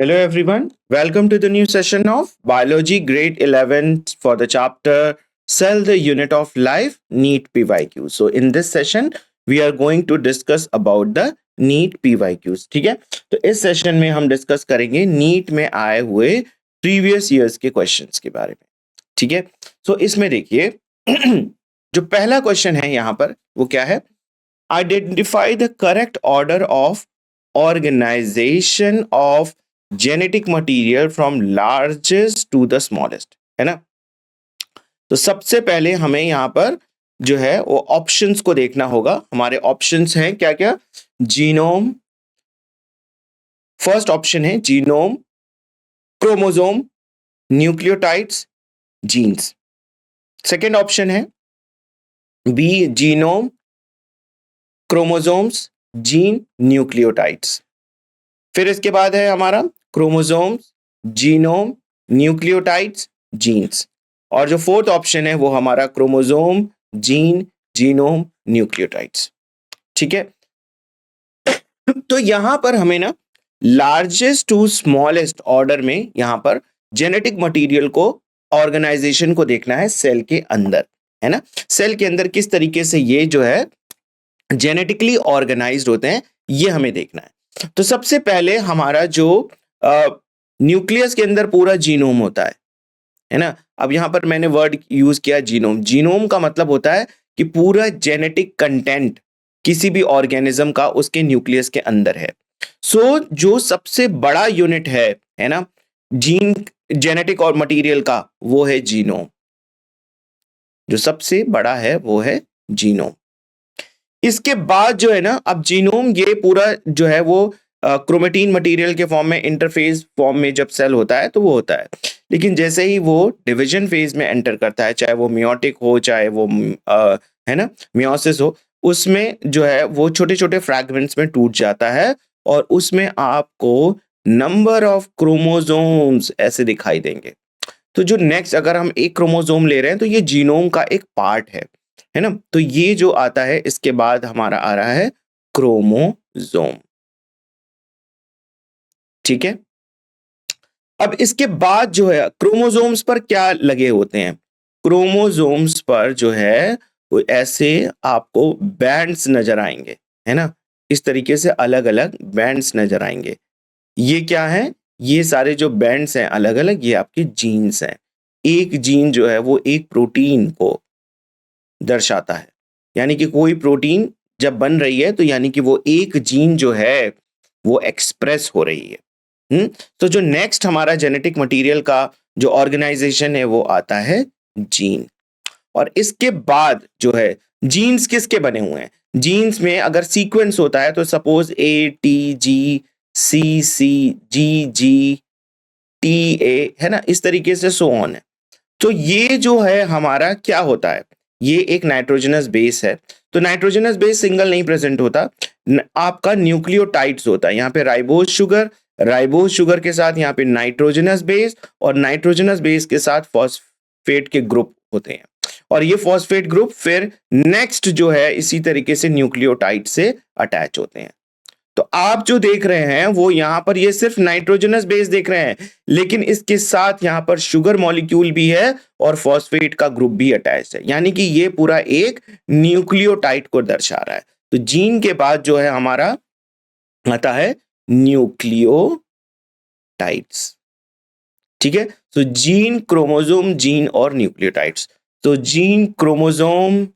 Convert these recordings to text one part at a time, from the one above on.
Hello everyone, welcome to the new session of Biology Grade 11 for the chapter Cell the Unit of Life NEET PYQ. So in this session we are going to discuss about the NEET PYQs. ठीक है, तो इस session में हम discuss करेंगे NEET में आए हुए प्रीवियस ईयर्स के क्वेश्चंस के बारे में. ठीक है, तो इसमें देखिए जो पहला क्वेश्चन है यहाँ पर वो क्या है, identify the correct order of organization of genetic material from largest to the smallest, है ना. तो सबसे पहले हमें यहां पर जो है वो ऑप्शंस को देखना होगा. हमारे ऑप्शंस हैं क्या क्या, जीनोम, फर्स्ट ऑप्शन है genome, chromosome, nucleotides, genes. Second option है B, genome, chromosomes, gene, nucleotides. फिर इसके बाद है हमारा क्रोमोसोम्स, जीनोम, न्यूक्लियोटाइड्स, जीन्स. और जो फोर्थ ऑप्शन है वो हमारा क्रोमोसोम, जीन, जीनोम, न्यूक्लियोटाइड्स. ठीक है, तो यहां पर हमें ना लार्जेस्ट टू स्मॉलेस्ट ऑर्डर में यहां पर जेनेटिक मटेरियल को, ऑर्गेनाइजेशन को देखना है सेल के अंदर, है ना. सेल के अंदर किस तरीके से ये जो है जेनेटिकली ऑर्गेनाइज्ड होते हैं ये हमें देखना है. तो सबसे पहले हमारा जो न्यूक्लियस के अंदर पूरा जीनोम होता है ना. अब यहां पर मैंने वर्ड यूज किया जीनोम. जीनोम का मतलब होता है कि पूरा जेनेटिक कंटेंट किसी भी ऑर्गेनिज्म का उसके न्यूक्लियस के अंदर है. सो जो सबसे बड़ा यूनिट है ना जीन, जेनेटिक और मटेरियल का, वो है जीनोम. जो सबसे बड़ा है वो है जीनोम. इसके बाद जो है ना, अब जीनोम ये पूरा जो है वो क्रोमेटिन मटेरियल के फॉर्म में, इंटरफेज फॉर्म में जब सेल होता है तो वो होता है. लेकिन जैसे ही वो डिवीजन फेज में एंटर करता है, चाहे वो मियोटिक हो, चाहे वो है ना मियोसिस हो, उसमें जो है वो छोटे छोटे फ्रैगमेंट्स में टूट जाता है और उसमें आपको नंबर ऑफ क्रोमोसोम्स ऐसे दिखाई देंगे. तो जो नेक्स्ट, अगर हम एक क्रोमोसोम ले रहे हैं तो ये जीनोम का एक पार्ट है ना. तो ये जो आता है इसके बाद हमारा आ रहा है क्रोमोसोम. ठीक है, अब इसके बाद जो है क्रोमोसोम्स पर क्या लगे होते हैं. क्रोमोसोम्स पर जो है वो ऐसे आपको बैंड्स नजर आएंगे, है ना. इस तरीके से अलग अलग बैंड्स नजर आएंगे. ये क्या है, ये सारे जो बैंड्स हैं अलग अलग, ये आपके जीन्स हैं. एक जीन जो है वो एक प्रोटीन को दर्शाता है. यानी कि कोई प्रोटीन जब बन रही है तो यानी कि वो एक जीन जो है वो एक्सप्रेस हो रही है. तो जो नेक्स्ट हमारा जेनेटिक मटेरियल का जो ऑर्गेनाइजेशन है वो आता है जीन. और इसके बाद जो है जीन्स किसके बने हुए हैं. जीन्स में अगर सीक्वेंस होता है तो सपोज ATGCC GG TA, है ना, इस तरीके से सो ऑन है. तो ये जो है हमारा क्या होता है, ये एक नाइट्रोजनस बेस है. तो नाइट्रोजनस बेस सिंगल नहीं प्रेजेंट होता, आपका न्यूक्लियोटाइड्स होता है. यहाँ पे राइबोज शुगर के साथ यहाँ पे नाइट्रोजनस बेस, और नाइट्रोजनस बेस के साथ फॉस्फेट के ग्रुप होते हैं. और ये फॉस्फेट ग्रुप फिर नेक्स्ट जो है इसी तरीके से न्यूक्लियोटाइड से अटैच होते हैं. तो आप जो देख रहे हैं वो यहां पर ये सिर्फ नाइट्रोजनस बेस देख रहे हैं, लेकिन इसके साथ यहां पर शुगर मॉलिक्यूल भी है और फॉस्फेट का ग्रुप भी अटैच है. यानी कि ये पूरा एक न्यूक्लियोटाइड को दर्शा रहा है. तो जीन के बाद जो है हमारा आता है न्यूक्लियोटाइड्स. ठीक है, तो जीन, क्रोमोसोम, जीन और न्यूक्लियोटाइड्स. तो gene, chromosome,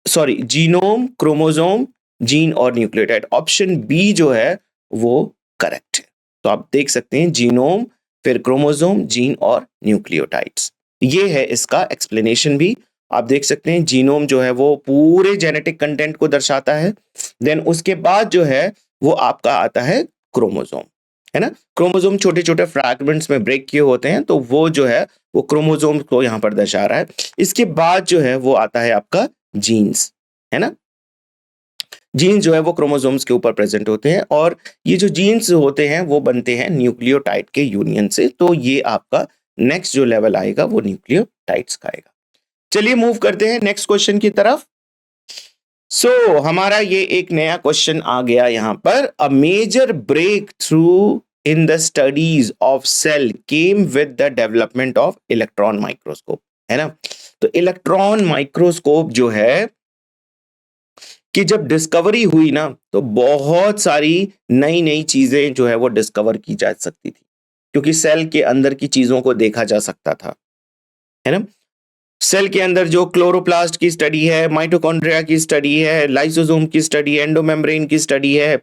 sorry, genome, chromosome, gene और न्यूक्लियोटाइड. ऑप्शन बी जो है वो करेक्ट है. तो आप देख सकते हैं जीनोम, फिर क्रोमोसोम, जीन और न्यूक्लियोटाइड्स. ये है इसका एक्सप्लेनेशन भी. आप देख सकते हैं जीनोम जो है वो पूरे जेनेटिक कंटेंट को दर्शाता है. देन उसके बाद जो है वो आपका आता है क्रोमोसोम, है ना. क्रोमोसोम छोटे छोटे फ्रैगमेंट्स में ब्रेक किए होते हैं, तो वो जो है वो क्रोमोसोम को यहां पर दर्शा रहा है. इसके बाद जो है वो आता है आपका जीन्स, है ना. जीन्स जो है वो क्रोमोसोम्स के ऊपर प्रेजेंट होते हैं, और ये जो जीन्स होते हैं वो बनते हैं न्यूक्लियोटाइड के यूनियन से. तो ये आपका नेक्स्ट जो लेवल आएगा वो न्यूक्लियोटाइड्स का आएगा. चलिए मूव करते हैं नेक्स्ट क्वेश्चन की तरफ. हमारा ये एक नया क्वेश्चन आ गया यहां पर. A major breakthrough in the studies of cell came with the development of electron microscope, है ना। तो इलेक्ट्रॉन माइक्रोस्कोप जो है कि जब डिस्कवरी हुई ना, तो बहुत सारी नई नई चीजें जो है वो डिस्कवर की जा सकती थी, क्योंकि सेल के अंदर की चीजों को देखा जा सकता था, है ना। सेल के अंदर जो क्लोरोप्लास्ट की स्टडी है, माइटोकॉन्ड्रिया की स्टडी है, लाइसोसोम की स्टडी, एंडोमेम्ब्रेन की स्टडी है,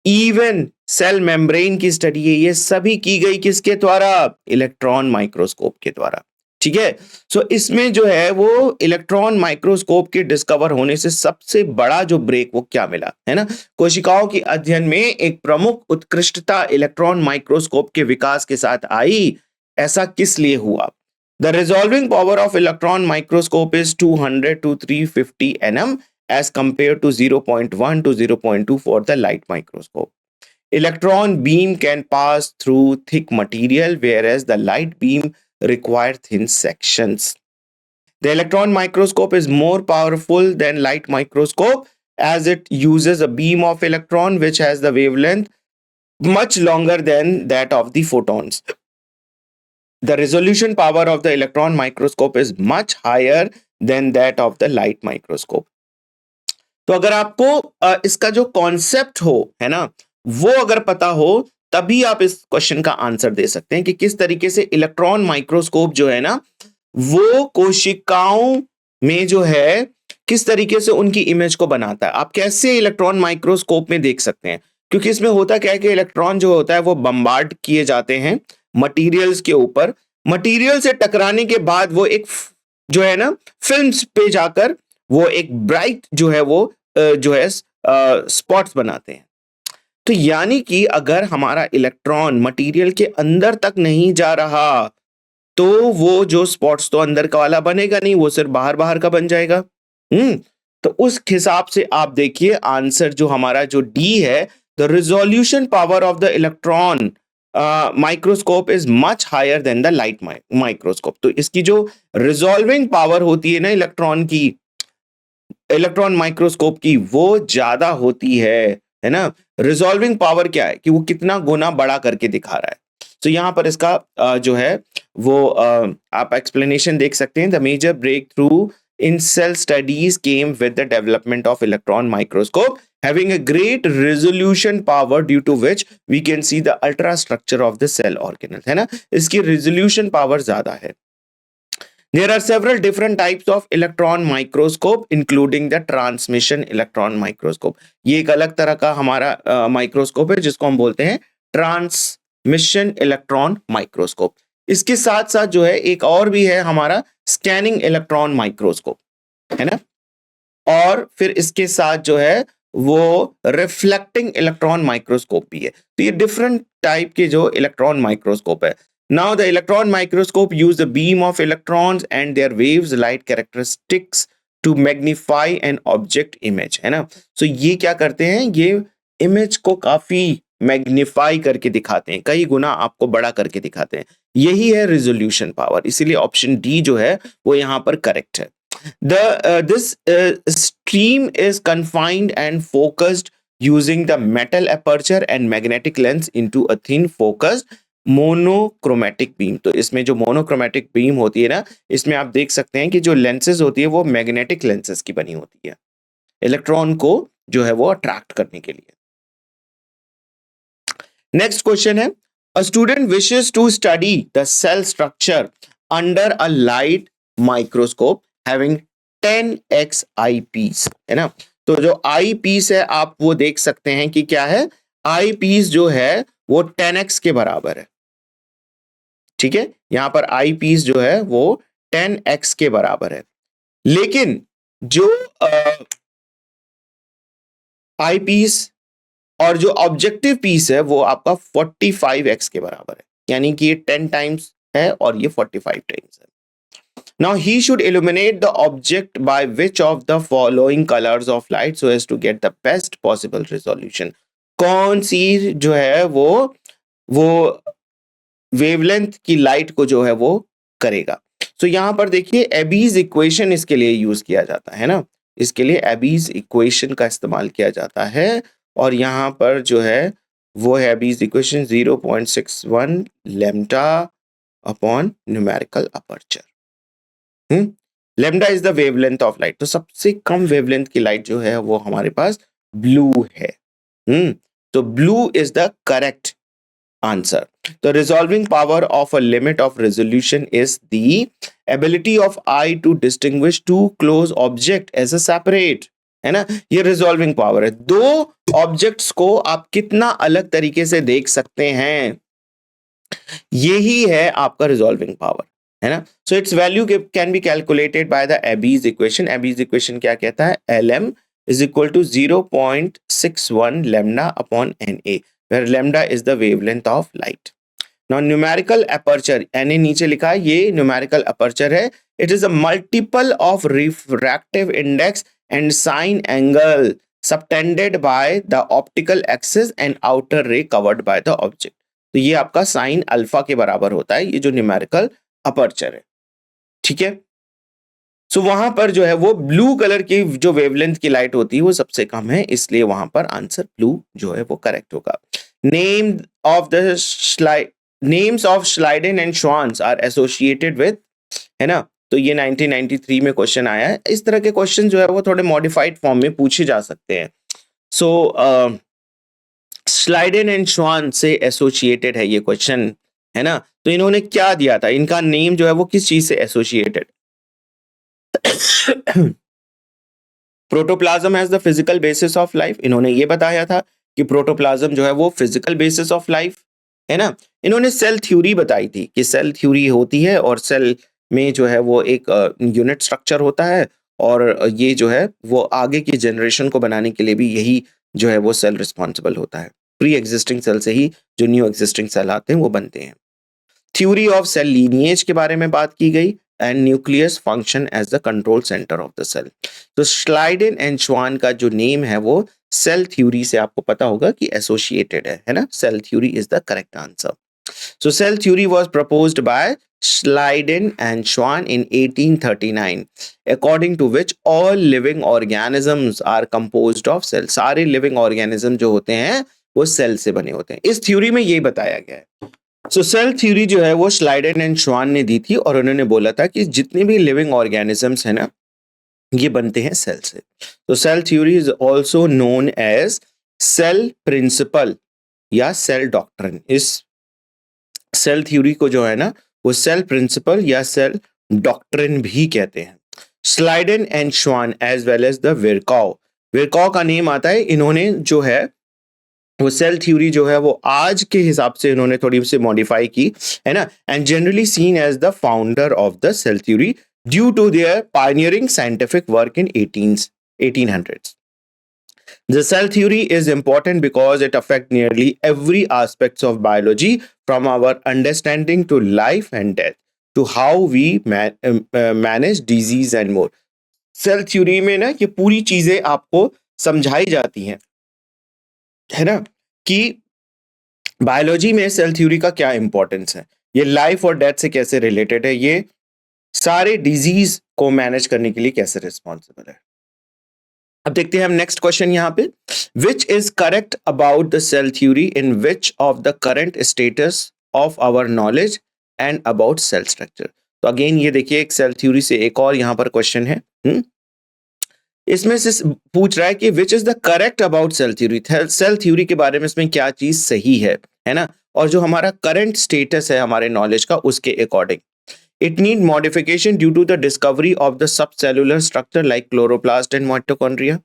इवन सेल मेम्ब्रेन की स्टडी है, ये सभी की गई किसके द्वारा? इलेक्ट्रॉन माइक्रोस्कोप के द्वारा, ठीक है। सो इसमें जो है वो इलेक्ट्रॉन माइक्रोस्कोप के डिस्कवर होने से सबसे बड़ा जो ब्रेक वो क्या मिला, है ना। कोशिकाओं के अध्ययन में एक प्रमुख उत्कृष्टता इलेक्ट्रॉन माइक्रोस्कोप के विकास के साथ आई। ऐसा किस लिए हुआ? The resolving power of electron microscope is 200 to 350 nm as compared to 0.1 to 0.2 for the light microscope. Electron beam can pass through thick material, whereas the light beam require thin sections. The electron microscope is more powerful than light microscope as it uses a beam of electron which has the wavelength much longer than that of the photons. The resolution power of the electron microscope is much higher than that of the light microscope. तो अगर आपको इसका जो concept हो, है ना, वो अगर पता हो, तभी आप इस क्वेश्चन का आंसर दे सकते हैं कि किस तरीके से इलेक्ट्रॉन माइक्रोस्कोप जो है ना, वो कोशिकाओं में जो है किस तरीके से उनकी इमेज को बनाता है। आप कैसे इलेक्ट्रॉन माइक्रोस्कोप में देख सकते हैं, क्योंकि इसमें होता क्या है कि इलेक्ट्रॉन जो होता है वो बम्बार्ड किए जाते हैं मटेरियल्स के ऊपर। मटेरियल से टकराने के बाद वो एक जो है ना फिल्म्स पे जाकर वो एक ब्राइट जो है वो जो है स्पॉट्स बनाते हैं। तो यानी कि अगर हमारा इलेक्ट्रॉन मटेरियल के अंदर तक नहीं जा रहा, तो वो जो स्पॉट्स तो अंदर का वाला बनेगा नहीं, वो सिर्फ बाहर बाहर का बन जाएगा। तो उस हिसाब से आप देखिए आंसर जो हमारा जो डी है, the resolution power of the electron microscope is much higher than the light microscope. तो इसकी जो रिजॉल्विंग पावर होती है ना इलेक्ट्रॉन की, इलेक्ट्रॉन माइक्रोस्कोप की, वो ज्यादा होती है ना। रिजॉल्विंग पावर क्या है कि वो कितना गुना बड़ा करके दिखा रहा है। तो यहां पर इसका जो है वो आप एक्सप्लेनेशन देख सकते हैं। The major breakthrough in cell studies came with the development of electron microscope having a great resolution power due to which we can see the ultrastructure of the cell organelle, है ना। इसकी resolution power ज्यादा है। There are several different types of electron microscope including the transmission electron microscope. ये एक अलग तरह का हमारा माइक्रोस्कोप है जिसको हम बोलते हैं ट्रांसमिशन इलेक्ट्रॉन माइक्रोस्कोप। इसके साथ साथ जो है एक और भी है हमारा स्कैनिंग इलेक्ट्रॉन माइक्रोस्कोप, है ना। और फिर इसके साथ जो है वो रिफ्लेक्टिंग इलेक्ट्रॉन माइक्रोस्कोप भी है। तो ये डिफरेंट टाइप के जो इलेक्ट्रॉन माइक्रोस्कोप है। Now the electron microscope use the beam of electrons and their waves light characteristics to magnify an object image, है ना। सो ये क्या करते हैं, ये इमेज को काफी मैग्नीफाई करके दिखाते हैं, कई गुना आपको बड़ा करके दिखाते हैं। यही है रिजोल्यूशन पावर, इसीलिए ऑप्शन डी जो है वो यहां पर करेक्ट है। This stream is confined and focused using the metal aperture and magnetic lens into a thin focused monochromatic beam. तो इसमें जो मोनोक्रोमेटिक बीम होती है ना, इसमें आप देख सकते हैं कि जो लेंसेज होती है वो मैग्नेटिक लेंसेज की बनी होती है, इलेक्ट्रॉन को जो है वो अट्रैक्ट करने के लिए। नेक्स्ट क्वेश्चन है, a student wishes to study the cell structure under a light microscope having 10x eyepiece, है ना। तो जो आई पीस है आप वो देख सकते हैं कि क्या है, आई पीस जो है वो 10x के बराबर है, ठीक है। यहां पर आई पीस जो है वो 10x के बराबर है, लेकिन जो आई पीस और जो ऑब्जेक्टिव पीस है वो आपका 45x के बराबर है, यानी कि ये 10 टाइम्स है और ये 45 टाइम्स है। Now he should illuminate the object by which of the following colors of light so as to get the best possible resolution. कौन सी जो है वो वेवलेंथ की लाइट को जो है वो करेगा। तो यहां पर देखिए एबीज इक्वेशन इसके लिए यूज किया जाता है ना, इसके लिए एबीज इक्वेशन का इस्तेमाल किया जाता है। और यहां पर जो है वो है Abbe's equation 0.61 lambda upon numerical aperture. Lambda is the wavelength of light, तो सबसे कम वेवलेंथ की लाइट जो है वो हमारे पास ब्लू है। तो blue is the correct answer. The resolving power of a limit of resolution is the ability of eye to distinguish two close object as a separate, है ना। ये रिजॉल्विंग पावर है, दो ऑब्जेक्ट्स को आप कितना अलग तरीके से देख सकते हैं, यही है आपका रिजॉल्विंग पावर, है ना। So it's value can be calculated by the Abbe's equation. Abbe's equation क्या कहता है, Lm is equal to 0.61 lambda upon Na, where lambda is the wavelength of light. Now numerical aperture, Na नीचे लिखा है, ये numerical aperture है। It is a multiple of refractive index and sine angle subtended by the optical axis and outer ray covered by the object. तो ये आपका sine alpha के बराबर होता है, ये जो न्यूमेरिकल अपर्चर है, ठीक है। सो वहां पर जो है वो ब्लू कलर की जो वेवलेंथ की लाइट होती है वो सबसे कम है, इसलिए वहां पर आंसर ब्लू जो है वो करेक्ट होगा। Name of the slide, names of Schleiden and श्वान्स आर एसोसिएटेड विद, है ना। तो ये 1993 में क्वेश्चन आया है। इस तरह के क्वेश्चन जो है वो थोड़े मॉडिफाइड फॉर्म में पूछे जा सकते हैं। सो स्लाइडेन एंड श्वान से एसोसिएटेड है ये क्वेश्चन, है ना। तो इन्होंने क्या दिया था, इनका नेम जो है वो किस चीज से associated, protoplasm as the physical basis of life, इन्होंने ये बताया था कि प्रोटोप्लाज्म जो है वो फिजिकल बेसिस ऑफ लाइफ, है ना। इन्होंने सेल थ्योरी बताई थी कि सेल थ्योरी होती है और सेल में जो है वो एक यूनिट स्ट्रक्चर होता है, और ये जो है वो आगे की जनरेशन को बनाने के लिए भी यही जो है वो सेल रिस्पॉन्सिबल होता है। प्री एग्जिस्टिंग सेल से ही जो न्यू एग्जिस्टिंग सेल आते हैं वो बनते हैं। थ्योरी ऑफ सेल लीनिएज के बारे में बात की गई, and nucleus function as the control centre of the cell. तो स्लाइडेन एंड श्वान का जो नेम है वो सेल थ्योरी से आपको पता होगा कि एसोसिएटेड है ना। Cell theory is the correct answer. So cell theory was proposed by Schleiden and Schwann in 1839, according to which all living organisms are composed of cells. सारे living organism जो होते हैं वो सेल से बने होते हैं। इस थ्योरी में ये बताया गया है। सो सेल थ्योरी जो है वो स्लाइडेन एंड श्वान ने दी थी, और उन्होंने बोला था कि जितने भी लिविंग ऑर्गेनिजम्स है ना ये बनते हैं सेल से। तो cell theory is also known as cell principle या सेल डॉक्ट्रिन। इस सेल थ्योरी को जो है ना वो सेल प्रिंसिपल या सेल डॉक्ट्रिन भी कहते हैं। Schleiden and Schwann as well as the Virchow, Virchow का नेम आता है, इन्होंने जो है वो सेल थ्योरी जो है वो आज के हिसाब से इन्होंने थोड़ी सी मॉडिफाई की, है ना। And generally seen as the founder of the cell theory due to their pioneering scientific work in 1800s. The cell theory is important because it affects nearly every aspects of biology, from our understanding to life and death to how we manage disease and more. Cell theory में ना ये पूरी चीजें आपको समझाई जाती हैं, है ना, कि बायोलॉजी में सेल थ्योरी का क्या इंपॉर्टेंस है, ये लाइफ और डेथ से कैसे रिलेटेड है, ये सारे डिजीज को मैनेज करने के लिए कैसे रिस्पॉन्सिबल है। अब देखते हैं हम नेक्स्ट क्वेश्चन यहाँ पे, which is correct about the cell theory in which of the current status of our knowledge and about cell structure. तो अगेन ये देखिए एक सेल थ्योरी से एक और यहाँ पर क्वेश्चन है। इसमें से पूछ रहा है कि which is the correct about cell theory, cell theory के बारे में इसमें क्या चीज सही है ना, और जो हमारा करंट स्टेटस है हमारे नॉलेज का उसके according. It need modification due to the discovery of the subcellular structure like chloroplast and mitochondria.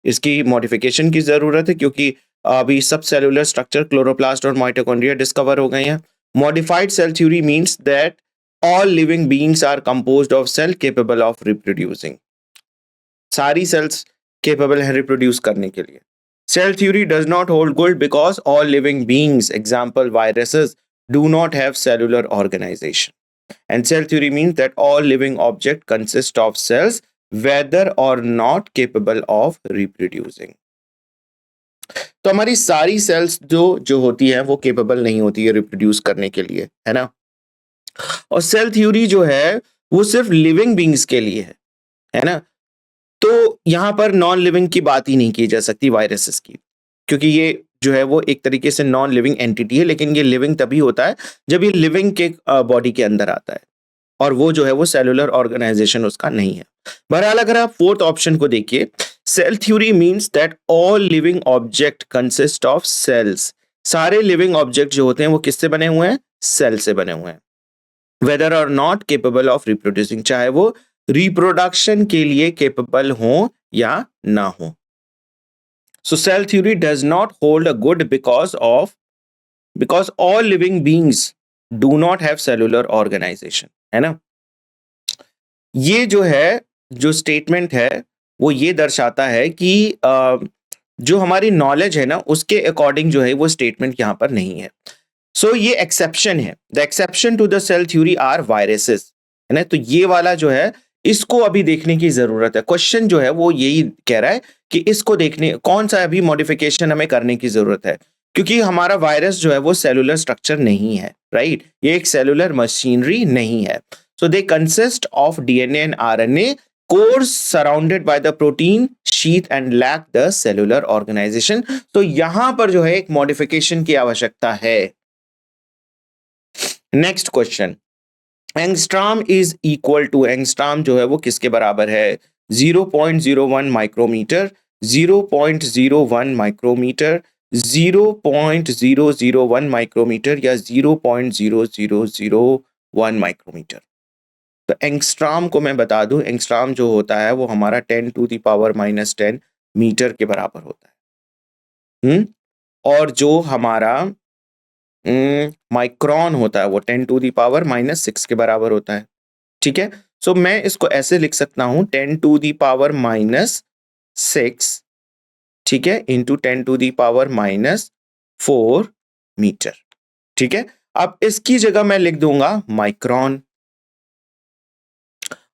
इसकी modification की जरूरत है क्योंकि अभी subcellular structure chloroplast और mitochondria discover हो गए हैं। Modified cell theory means that all living beings are composed of cell capable of reproducing. सारी cells capable है reproduce करने के लिए। Cell theory does not hold good because all living beings, example viruses, do not have cellular organization. And cell theory means that all living objects consist of cells, whether or not capable of reproducing. तो हमारी सारी sales जो होती है वो capable नहीं होती है रिप्रोड्यूस करने के लिए, है ना। और सेल थ्योरी जो है वो सिर्फ लिविंग बींग्स के लिए है ना। तो यहां पर नॉन लिविंग की बात ही नहीं की जा सकती, वायरसेस की, क्योंकि ये जो है वो एक तरीके से नॉन लिविंग एंटिटी है, लेकिन ये लिविंग तभी होता है जब ये लिविंग के बॉडी के अंदर आता है, और वो जो है वो सेलुलर ऑर्गेनाइजेशन उसका नहीं है। बहरहाल अगर आप फोर्थ ऑप्शन को देखिए, cell theory means that all living object consist of cells. सारे लिविंग ऑब्जेक्ट जो होते हैं वो किससे बने हुए हैं? सेल से बने हुए हैं। वेदर और नॉट केपेबल ऑफ रिप्रोड्यूसिंग, चाहे वो रिप्रोडक्शन के लिए केपेबल हो या ना हो। So cell theory does not hold a good because all living beings do not have cellular organisation, है ना। ये जो है, जो स्टेटमेंट है वो ये दर्शाता है कि जो हमारी नॉलेज है ना उसके अकॉर्डिंग जो है वो स्टेटमेंट यहां पर नहीं है। सो ये एक्सेप्शन है। The exception to the cell theory are viruses, है ना। तो ये वाला जो है इसको अभी देखने की जरूरत है। क्वेश्चन जो है वो यही कह रहा है कि इसको देखने कौन सा अभी मॉडिफिकेशन हमें करने की जरूरत है, क्योंकि हमारा वायरस जो है वो सेलुलर स्ट्रक्चर नहीं है, राइट। ये एक सेलुलर मशीनरी नहीं है। So they consist of DNA and RNA cores surrounded by the protein sheath and lack the cellular organisation. तो यहां पर जो है एक मॉडिफिकेशन की आवश्यकता है। Next question, angstrom is equal to, angstrom जो है वो किसके बराबर है? 0.01 माइक्रोमीटर, 0.01 माइक्रोमीटर, 0.001 माइक्रोमीटर या 0.0001 माइक्रोमीटर। तो एंगस्ट्रॉम को मैं बता दूं, एंगस्ट्रॉम जो होता है वो हमारा 10 टू द पावर -10 मीटर के बराबर होता है। और जो हमारा माइक्रोन होता है वो 10 टू दी पावर -6 के बराबर होता है, ठीक है। सो मैं इसको ऐसे लिख सकता हूं 10 टू दी पावर -6, ठीक है, into 10 to the power -4 metre, ठीक है। अब इसकी जगह मैं लिख दूंगा माइक्रोन,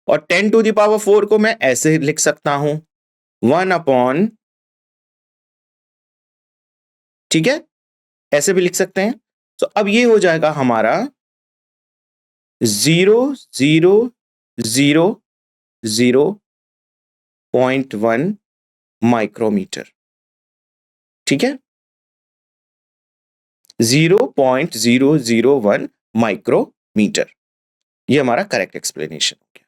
और 10 टू दी पावर 4 को मैं ऐसे लिख सकता हूं 1/, ठीक है, ऐसे भी लिख सकते हैं। तो अब ये हो जाएगा हमारा 0.000.1 माइक्रोमीटर, ठीक है, 0.001 माइक्रोमीटर। ये हमारा करेक्ट एक्सप्लेनेशन हो गया।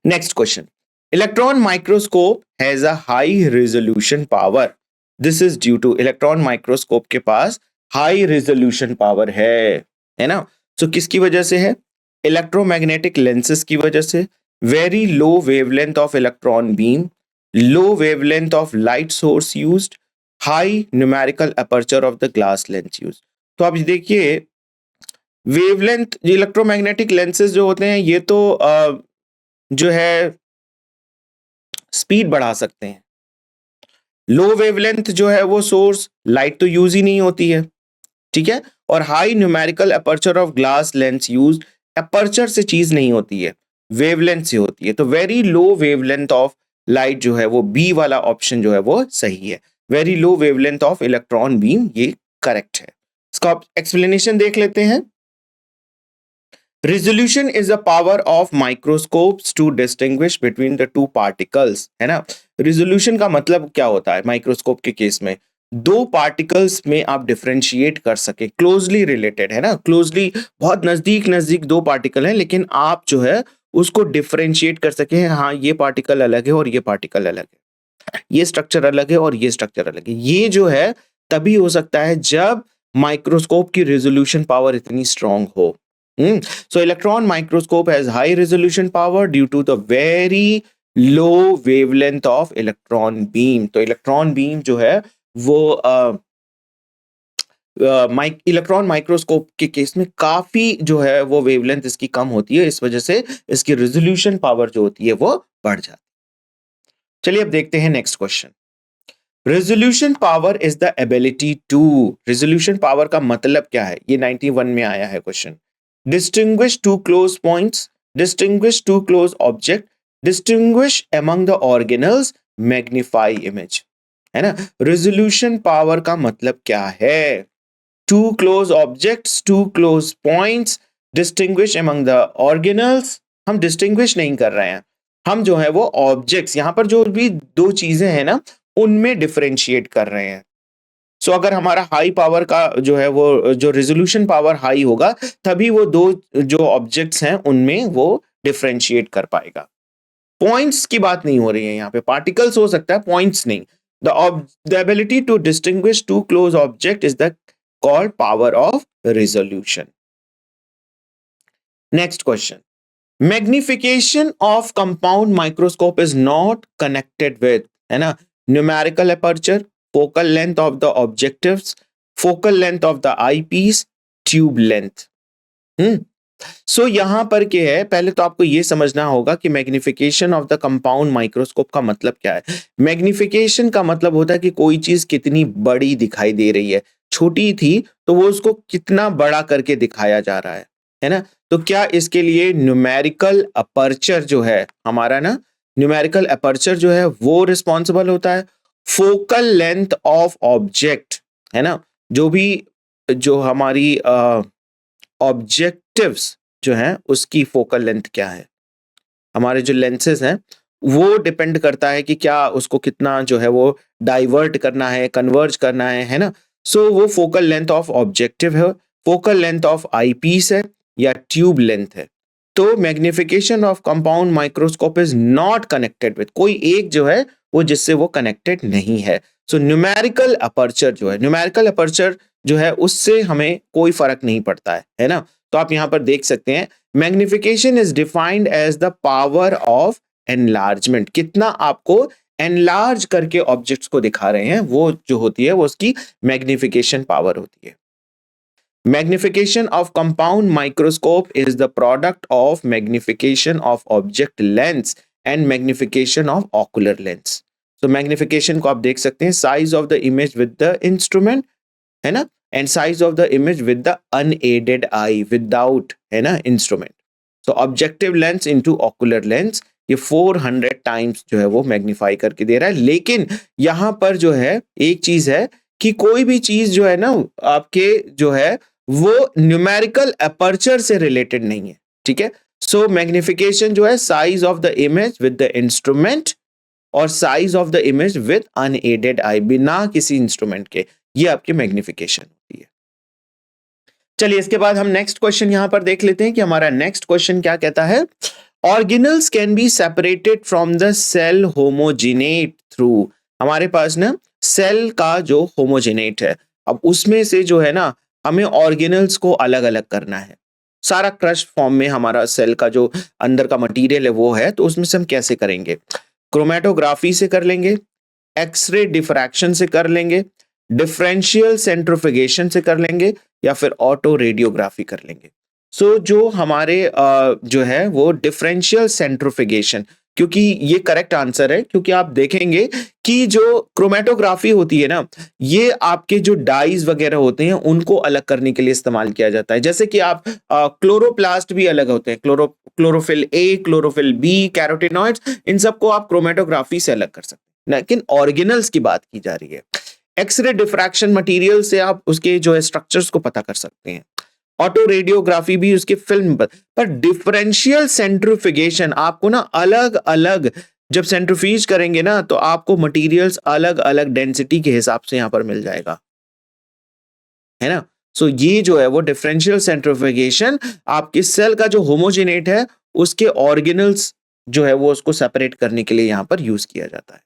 Next question, electron microscope has a high resolution power. This is due to, electron microscope के पास हाई रेजोल्यूशन पावर है ना। सो किसकी वजह से है? इलेक्ट्रोमैग्नेटिक लेंसेज की वजह से, very low wavelength of electron beam, low wavelength of light source used, high numerical aperture of the glass lens use. तो आप देखिए वेवलेंथ, इलेक्ट्रोमैग्नेटिक लेंसेज जो होते हैं ये तो जो है स्पीड बढ़ा सकते हैं। लो वेवलेंथ जो है वो सोर्स लाइट तो यूज ही नहीं होती है, ठीक है। और high numerical aperture of glass lens use, aperture से चीज नहीं होती है, वेवलेंथ से होती है। तो very low wavelength of light जो है वो बी वाला ऑप्शन जो है वो सही है। Very low wavelength of electron beam, ये करेक्ट है। इसका एक्सप्लेनेशन देख लेते हैं। Resolution is the power of microscopes to distinguish between the two particles, है ना। Resolution का मतलब क्या होता है माइक्रोस्कोप के केस में? दो पार्टिकल्स में आप डिफरेंशिएट कर सके, क्लोजली रिलेटेड है ना, क्लोजली बहुत नजदीक नजदीक दो पार्टिकल हैं, लेकिन आप जो है उसको डिफरेंशिएट कर सके, हाँ ये पार्टिकल अलग है और ये पार्टिकल अलग है, ये स्ट्रक्चर अलग है और ये स्ट्रक्चर अलग है। ये जो है तभी हो सकता है जब माइक्रोस्कोप की रेजोल्यूशन पावर इतनी स्ट्रांग हो। So electron microscope has high resolution power due to the very low wavelength of electron beam. तो इलेक्ट्रॉन बीम जो है वो इलेक्ट्रॉन माइक्रोस्कोप के केस में काफी जो है वो वेवलेंथ इसकी कम होती है, इस वजह से इसकी रेजोल्यूशन पावर जो होती है वो बढ़ जाती है। चलिए अब देखते हैं next question. Resolution power is the ability to, resolution power का मतलब क्या है? ये 91 में आया है question. Distinguish two close points, distinguish two close object, distinguish among the organelles, magnify image, है ना। resolution power का मतलब क्या है? two close objects, two close points, distinguish among the organelles। हम distinguish नहीं कर रहे हैं, हम जो है वो objects, यहां पर जो भी दो चीजें हैं ना उनमें डिफरेंशिएट कर रहे हैं। सो अगर हमारा हाई पावर का जो है वो जो रेजोल्यूशन पावर हाई होगा, तभी वो दो जो ऑब्जेक्ट्स हैं उनमें वो डिफरेंशिएट कर पाएगा। पॉइंट्स की बात नहीं हो रही है यहाँ पे, पार्टिकल्स हो सकता है, पॉइंट्स नहीं। The ability to distinguish two close object is the called power of resolution. Next question, magnification of compound microscope is not connected with, है ना, numerical aperture, focal length of the objectives, focal length of the eyepiece, tube length. So यहां पर क्या है, पहले तो आपको यह समझना होगा कि magnification of the compound microscope का मतलब क्या है। मैग्निफिकेशन का मतलब होता है कि कोई चीज कितनी बड़ी दिखाई दे रही है, छोटी थी तो वो उसको कितना बड़ा करके दिखाया जा रहा है ना। तो क्या इसके लिए न्यूमेरिकल अपर्चर जो है हमारा ना, न्यूमेरिकल अपर्चर जो है वो रिस्पॉन्सिबल होता है। फोकल लेंथ ऑफ ऑब्जेक्ट, है ना, जो भी जो हमारी ऑब्जेक्टिव्स जो हैं उसकी फोकल लेंथ क्या है, हमारे जो लेंसेज हैं वो डिपेंड करता है कि क्या उसको कितना जो है वो डाइवर्ट करना है, कन्वर्ज करना है ना। सो वो फोकल लेंथ ऑफ ऑब्जेक्टिव है, फोकल लेंथ ऑफ आईपीस है या ट्यूब लेंथ है। तो magnification of compound microscope is not connected with, कोई एक जो है वो जिससे वो कनेक्टेड नहीं है। सो न्यूमेरिकल अपर्चर जो है, न्यूमेरिकल अपर्चर जो है उससे हमें कोई फर्क नहीं पड़ता है ना। तो आप यहां पर देख सकते हैं, magnification is defined as the power of enlargement, कितना आपको एनलार्ज करके ऑब्जेक्ट्स को दिखा रहे हैं, वो जो होती है वो उसकी मैग्निफिकेशन पावर होती है। Magnification of compound microscope is the product of magnification of object length and magnification of ocular lens. So magnification को आप देख सकते हैं, size of the image with the instrument, है ना, and size of the image with the unaided eye, without, है ना, instrument. So objective lens into ocular lens, ये 400 टाइम्स जो है वो मैग्नीफाई करके दे रहा है। लेकिन यहां पर जो है एक चीज है कि कोई भी चीज जो है ना आपके जो है वो न्यूमेरिकल अपर्चर से रिलेटेड नहीं है, ठीक है। सो मैग्निफिकेशन जो है size of the image with the instrument और size of the image with unaided eye, बिना किसी इंस्ट्रूमेंट के, ये आपकी मैग्निफिकेशन होती है। चलिए इसके बाद हम नेक्स्ट क्वेश्चन यहां पर देख लेते हैं कि हमारा नेक्स्ट क्वेश्चन क्या कहता है। Organelles can be separated from the cell homogenate through, हमारे पास ना सेल का जो होमोजिनेट है, अब उसमें से जो है ना हमें ऑर्गेनल्स को अलग अलग करना है। सारा क्रश फॉर्म में हमारा सेल का जो अंदर का मटेरियल है वो है, तो उसमें से हम कैसे करेंगे, क्रोमेटोग्राफी से कर लेंगे, एक्सरे डिफ्रैक्शन से कर लेंगे, डिफरेंशियल सेंट्रिफिकेशन से कर लेंगे, या फिर ऑटो रेडियोग्राफी कर लेंगे। सो जो हमारे जो है वो डिफरेंशियल सेंट्रिफिकेशन, क्योंकि ये करेक्ट आंसर है, क्योंकि आप देखेंगे कि जो क्रोमेटोग्राफी होती है ना, ये आपके जो डाइज वगैरह होते हैं उनको अलग करने के लिए इस्तेमाल किया जाता है। जैसे कि आप क्लोरोप्लास्ट भी अलग होते हैं, chlorophyll A, chlorophyll B, carotenoids, इन सबको आप क्रोमेटोग्राफी से अलग कर सकते हैं। लेकिन ऑर्गेनल्स की बात की जा रही है। एक्सरे डिफ्रैक्शन मटेरियल से आप उसके जो है स्ट्रक्चर्स को पता कर सकते हैं, ऑटो रेडियोग्राफी भी उसके फिल्म पर डिफरेंशियल सेंट्रिफिकेशन आपको ना अलग अलग जब सेंट्रीफ्यूज करेंगे ना तो आपको मटेरियल्स अलग अलग डेंसिटी के हिसाब से यहां पर मिल जाएगा, है ना। सो ये जो है वो डिफरेंशियल सेंट्रिफिकेशन आपके सेल का जो होमोजेनेट है उसके ऑर्गेनल्स जो है वो उसको सेपरेट करने के लिए यहां पर यूज किया जाता है।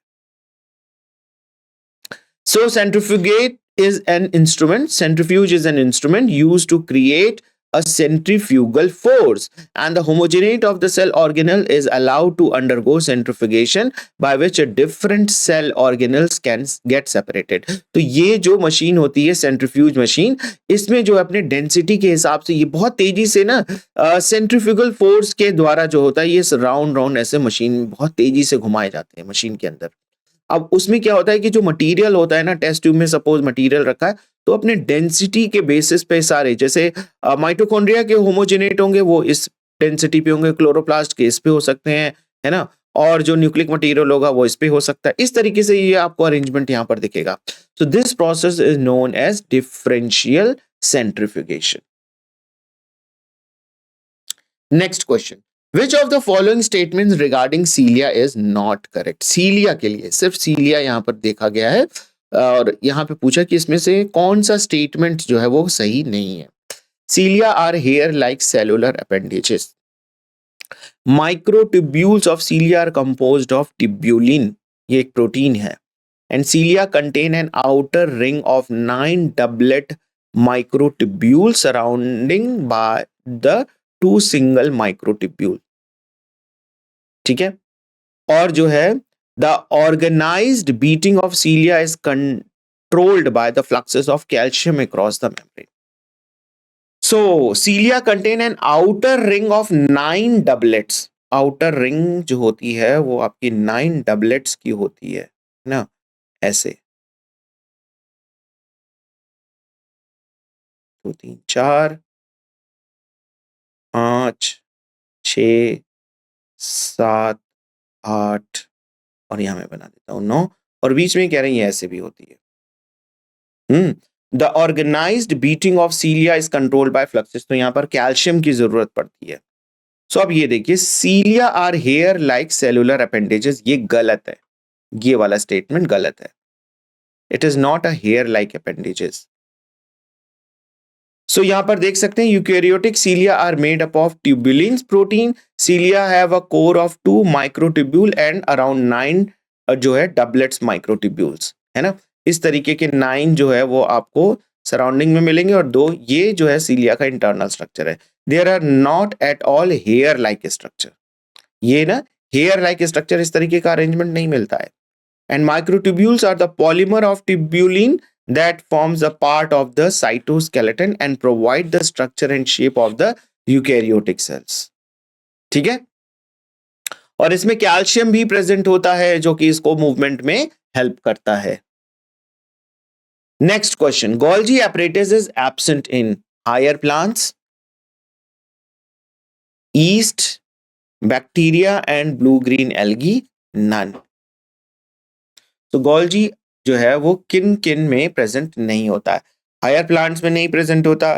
So centrifugate is an instrument. Centrifuge is an instrument used to create a centrifugal force, and the homogenate of the cell organelle is allowed to undergo centrifugation, by which a different cell organelles can get separated. तो ये जो machine होती है centrifuge machine, इसमें जो अपने density के हिसाब से ये बहुत तेजी से ना सेंट्रीफ्यूगल फोर्स के द्वारा जो होता है ये राउंड राउंड ऐसे मशीन बहुत तेजी से घुमाए जाते हैं मशीन के अंदर। अब उसमें क्या होता है कि जो मटेरियल होता है ना, टेस्ट ट्यूब में सपोज मटेरियल रखा है, तो अपने डेंसिटी के बेसिस पे सारे, जैसे माइटोकॉन्ड्रिया के होमोजेनेट होंगे वो इस डेंसिटी पे होंगे, क्लोरोप्लास्ट के इस पे हो सकते हैं, है ना, और जो न्यूक्लिक मटेरियल होगा वो इस पे हो सकता है। इस तरीके से ये आपको अरेंजमेंट यहाँ पर दिखेगा। So this process is known as differential centrifugation. Next question, which of the following statements regarding cilia is not correct? Cilia के लिए सिर्फ सीलिया यहां पर देखा गया है और यहां पे पूछा कि इसमें से कौन सा स्टेटमेंट जो है वो सही नहीं है। Cilia are hair like cellular appendages. Microtubules of cilia are composed of tubulin, ये एक प्रोटीन है, and cilia contain an outer ring of 9 doublet microtubules surrounding by the 2 single microtubule। ठीक है, और जो है the organized beating of cilia is controlled by the fluxes of calcium across the membrane। so cilia contain an outer ring of 9 doublets। outer ring जो होती है वो आपकी 9 doublets की होती है ना, ऐसे 2 3 4 5 6 7 8 और यहां मैं बना देता हूं 9 और बीच में कह रहे हैं ऐसे भी होती है। The organised beating of cilia is controlled by fluxes, तो यहां पर कैल्शियम की जरूरत पड़ती है। सो अब ये देखिए cilia are hair like cellular appendages, ये गलत है, ये वाला स्टेटमेंट गलत है। It is not a hair like appendages. So यहां पर देख सकते हैं eukaryotic cilia are made up of tubulins protein. Cilia have a core of 2 microtubule and around 9 जो है डबलेट्स माइक्रोट्यूब्यूल्स, है ना। इस तरीके के 9 जो है वो आपको सराउंडिंग में मिलेंगे और 2 ये जो है सीलिया का इंटरनल स्ट्रक्चर है। There are not at all hair like structure, ये ना हेयर लाइक स्ट्रक्चर इस तरीके का अरेंजमेंट नहीं मिलता है। And microtubules are the polymer of tubulin that forms a part of the cytoskeleton and provide the structure and shape of the eukaryotic cells। ठीक है, और इसमें कैल्शियम भी प्रेजेंट होता है जो कि इसको मूवमेंट में हेल्प करता है। Next question, Golgi apparatus is absent in higher plants, yeast, bacteria and blue green algae, none। तो गोल्जी जो है वो किन किन में प्रेजेंट नहीं होता है? हायर प्लांट्स में नहीं प्रेजेंट होता,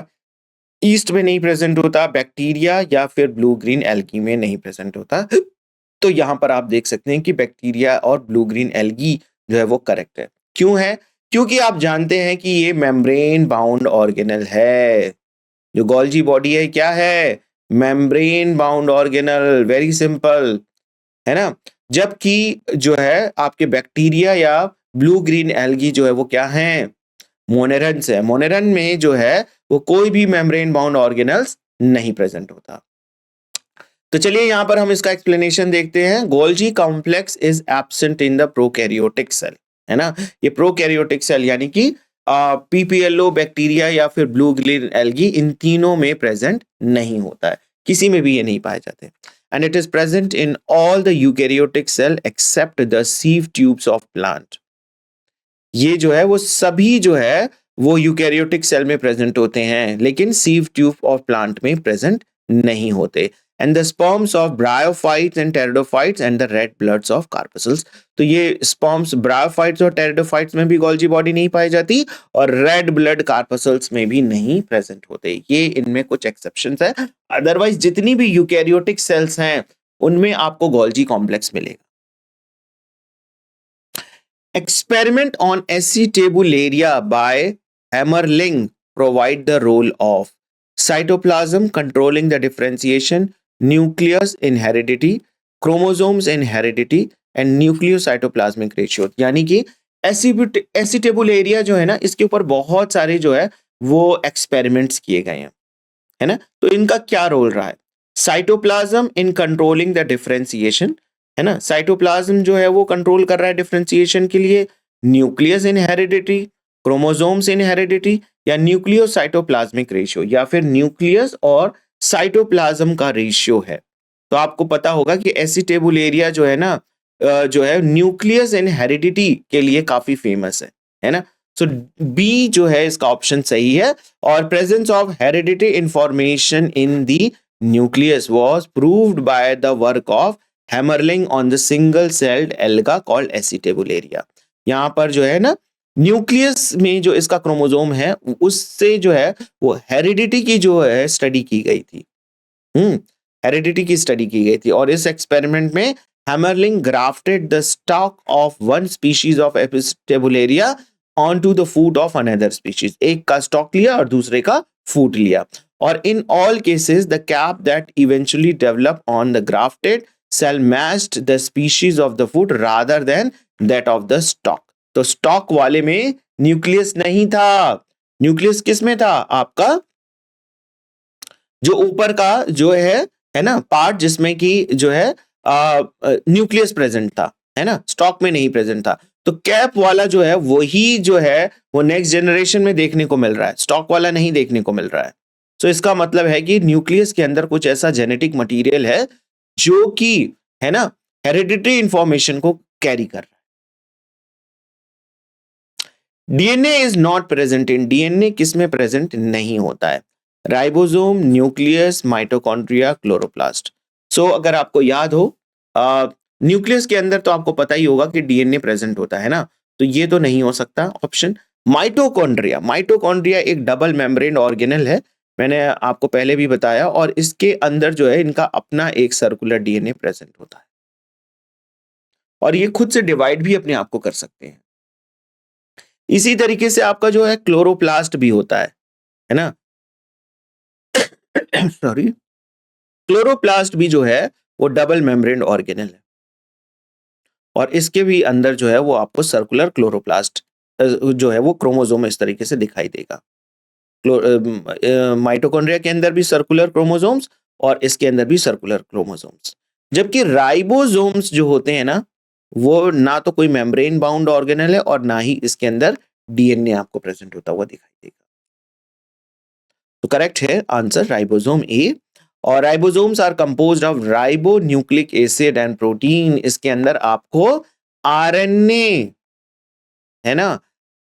ईस्ट में नहीं प्रेजेंट होता, बैक्टीरिया या फिर ब्लू ग्रीन एल्गी में नहीं प्रेजेंट होता। तो यहां पर आप देख सकते हैं कि बैक्टीरिया और ब्लू ग्रीन एल्गी जो है वो करेक्ट है। क्यों है? क्योंकि आप जानते हैं कि ये मेम्ब्रेन बाउंड ऑर्गेनल है। जो गोल्जी बॉडी है क्या है? Membrane bound organelle, very simple, है ना। जबकि जो है आपके बैक्टीरिया या ब्लू ग्रीन एल्गी जो है वो क्या है? मोनेरन्स है। मोनेरन में जो है वो कोई भी मेम्ब्रेन बाउंड ऑर्गेनल्स नहीं प्रेजेंट होता। तो चलिए यहां पर हम इसका एक्सप्लेनेशन देखते हैं। Golgi complex is absent in the prokaryotic cell, है ना। ये प्रोकैरियोटिक सेल यानी कि पीपीएलओ, बैक्टीरिया या फिर ब्लू ग्रीन एल्गी, इन तीनों में प्रेजेंट नहीं होता है, किसी में भी ये नहीं पाए जाते। And it is present in all the eukaryotic cell except the sieve tubes of plant. ये जो है वो सभी जो है वो यूकैरियोटिक सेल में प्रेजेंट होते हैं, लेकिन सीव ट्यूब ऑफ प्लांट में प्रेजेंट नहीं होते। And the sperms of bryophytes and pteridophytes and the red bloods of corpuscles. तो ये स्पर्म्स ब्रायोफाइट्स और टेरिडोफाइट्स में भी गोल्जी बॉडी नहीं पाई जाती और रेड ब्लड कार्पसल्स में भी नहीं प्रेजेंट होते। ये इनमें कुछ एक्सेप्शंस है, अदरवाइज जितनी भी यूकैरियोटिक सेल्स हैं उनमें आपको गोल्जी कॉम्प्लेक्स मिलेगा। Experiment on acetabularia by Hammerling provide the role of cytoplasm controlling the differentiation, nucleus in heredity, chromosomes in heredity and nucleocytoplasmic ratio। यानी कि एसिटेबुलेरिया जो है ना, इसके ऊपर बहुत सारे जो है वो एक्सपेरिमेंट्स किए गए हैं, है ना। तो इनका क्या रोल रहा है? Cytoplasm in controlling the differentiation, है ना। साइटोप्लाज्म जो है वो कंट्रोल कर रहा है डिफरेंशिएशन के लिए। Nucleus in heredity, chromosomes in heredity या न्यूक्लियोसाइटोप्लाज्मिक रेशियो, या फिर न्यूक्लियस और साइटोप्लाज्म का रेशियो है। तो आपको पता होगा कि एसिटेबुलेरिया जो है ना, जो है न्यूक्लियस इन हेरिडिटी के लिए काफी फेमस है ना। सो बी जो है इसका ऑप्शन सही है। और presence of heredity information in the nucleus was proved by the work of Hammerling on the single celled alga called acetabularia। यहां पर जो है ना न्यूक्लियस में जो इसका क्रोमोसोम है उससे जो है वो हेरिडिटी की जो है स्टडी की गई थी। हेरिडिटी की स्टडी की गई थी और इस एक्सपेरिमेंट में Hammerling grafted the stalk of one species of Acetabularia onto the foot of another species. एक का स्टॉक लिया और दूसरे का फूट लिया और in all cases the cap that eventually developed on the grafted cell matched the species of the foot rather than that of the stalk. तो stock वाले में न्यूक्लियस नहीं था, न्यूक्लियस किस में था आपका जो ऊपर का जो है ना पार्ट जिसमें कि जो है न्यूक्लियस प्रेजेंट था, है ना, स्टॉक में नहीं प्रेजेंट था। तो कैप वाला जो है वही जो है वो नेक्स्ट जनरेशन में देखने को मिल रहा है, स्टॉक वाला नहीं देखने को मिल रहा है। तो इसका मतलब है कि न्यूक्लियस के अंदर कुछ ऐसा जेनेटिक मटेरियल है जो कि है ना हेरिडिटरी इंफॉर्मेशन को कैरी कर रहा है। DNA is not present in, DNA किस में प्रेजेंट नहीं होता है? Ribosome, nucleus, mitochondria, chloroplast. So अगर आपको याद हो न्यूक्लियस के अंदर तो आपको पता ही होगा कि डीएनए प्रेजेंट होता है ना, तो ये तो नहीं हो सकता ऑप्शन। माइटोकॉन्ड्रिया, माइटोकॉन्ड्रिया एक डबल मेम्ब्रेन ऑर्गेनल है, मैंने आपको पहले भी बताया, और इसके अंदर जो है इनका अपना एक सर्कुलर डीएनए प्रेजेंट होता है और ये खुद से डिवाइड भी अपने आप को कर सकते हैं। इसी तरीके से आपका जो है क्लोरोप्लास्ट भी होता है ना सॉरी, क्लोरोप्लास्ट भी जो है वो डबल मेम्ब्रेन ऑर्गेनल है और इसके भी अंदर जो है वो आपको सर्कुलर क्लोरोप्लास्ट जो है वो क्रोमोसोम इस तरीके से दिखाई देगा। माइटोकॉन्ड्रिया के अंदर भी सर्कुलर क्रोमोसोम्स और इसके अंदर भी सर्कुलर क्रोमोसोम्स, जबकि राइबोसोम्स जो होते हैं ना वो ना तो कोई मेम्ब्रेन बाउंड ऑर्गेनल है और ना ही इसके अंदर डीएनए आपको प्रेजेंट होता हुआ दिखाई देगा। तो करेक्ट है आंसर राइबोसोम ए। और ribosomes are composed of ribo nucleic acid and protein, इसके अंदर आपको आरएनए है ना,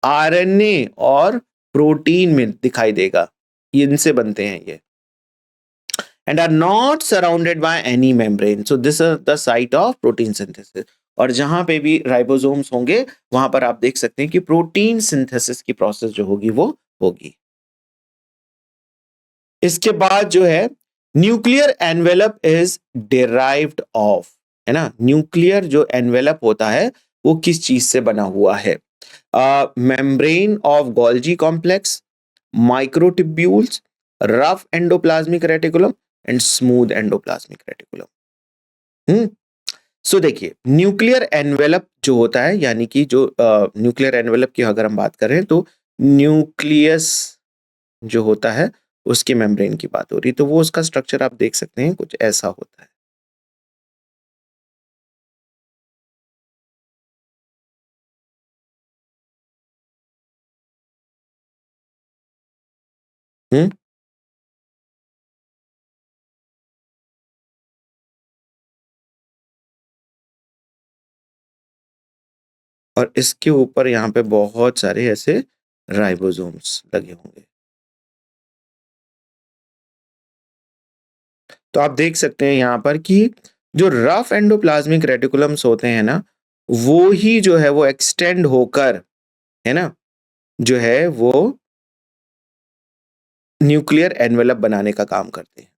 आरएनए और प्रोटीन में दिखाई देगा, इनसे बनते हैं ये, and are not surrounded by any membrane, so this is the site of protein synthesis. और जहां पे भी राइबोसोम्स होंगे वहां पर आप देख सकते हैं कि प्रोटीन सिंथेसिस की प्रोसेस जो होगी वो होगी। इसके बाद जो है nuclear envelope is derived of, है ना, न्यूक्लियर जो एनवेलप होता है वो किस चीज से बना हुआ है? Membrane of Golgi complex, microtubules, rough endoplasmic reticulum and smooth endoplasmic reticulum. So देखिए न्यूक्लियर एनवेलप जो होता है, यानी कि जो न्यूक्लियर एनवेलप की अगर हम बात करें तो न्यूक्लियस जो होता है उसके मेम्ब्रेन की बात हो रही, तो वो उसका स्ट्रक्चर आप देख सकते हैं कुछ ऐसा होता है। हम्म और इसके ऊपर यहाँ पे बहुत सारे ऐसे राइबोसोम्स लगे होंगे। तो आप देख सकते हैं यहाँ पर कि जो रफ एंडोप्लाज्मिक रेटिकुलम्स होते हैं ना वो ही जो है वो एक्सटेंड होकर, है ना, जो है वो न्यूक्लियर एनवेलप बनाने का काम करते हैं।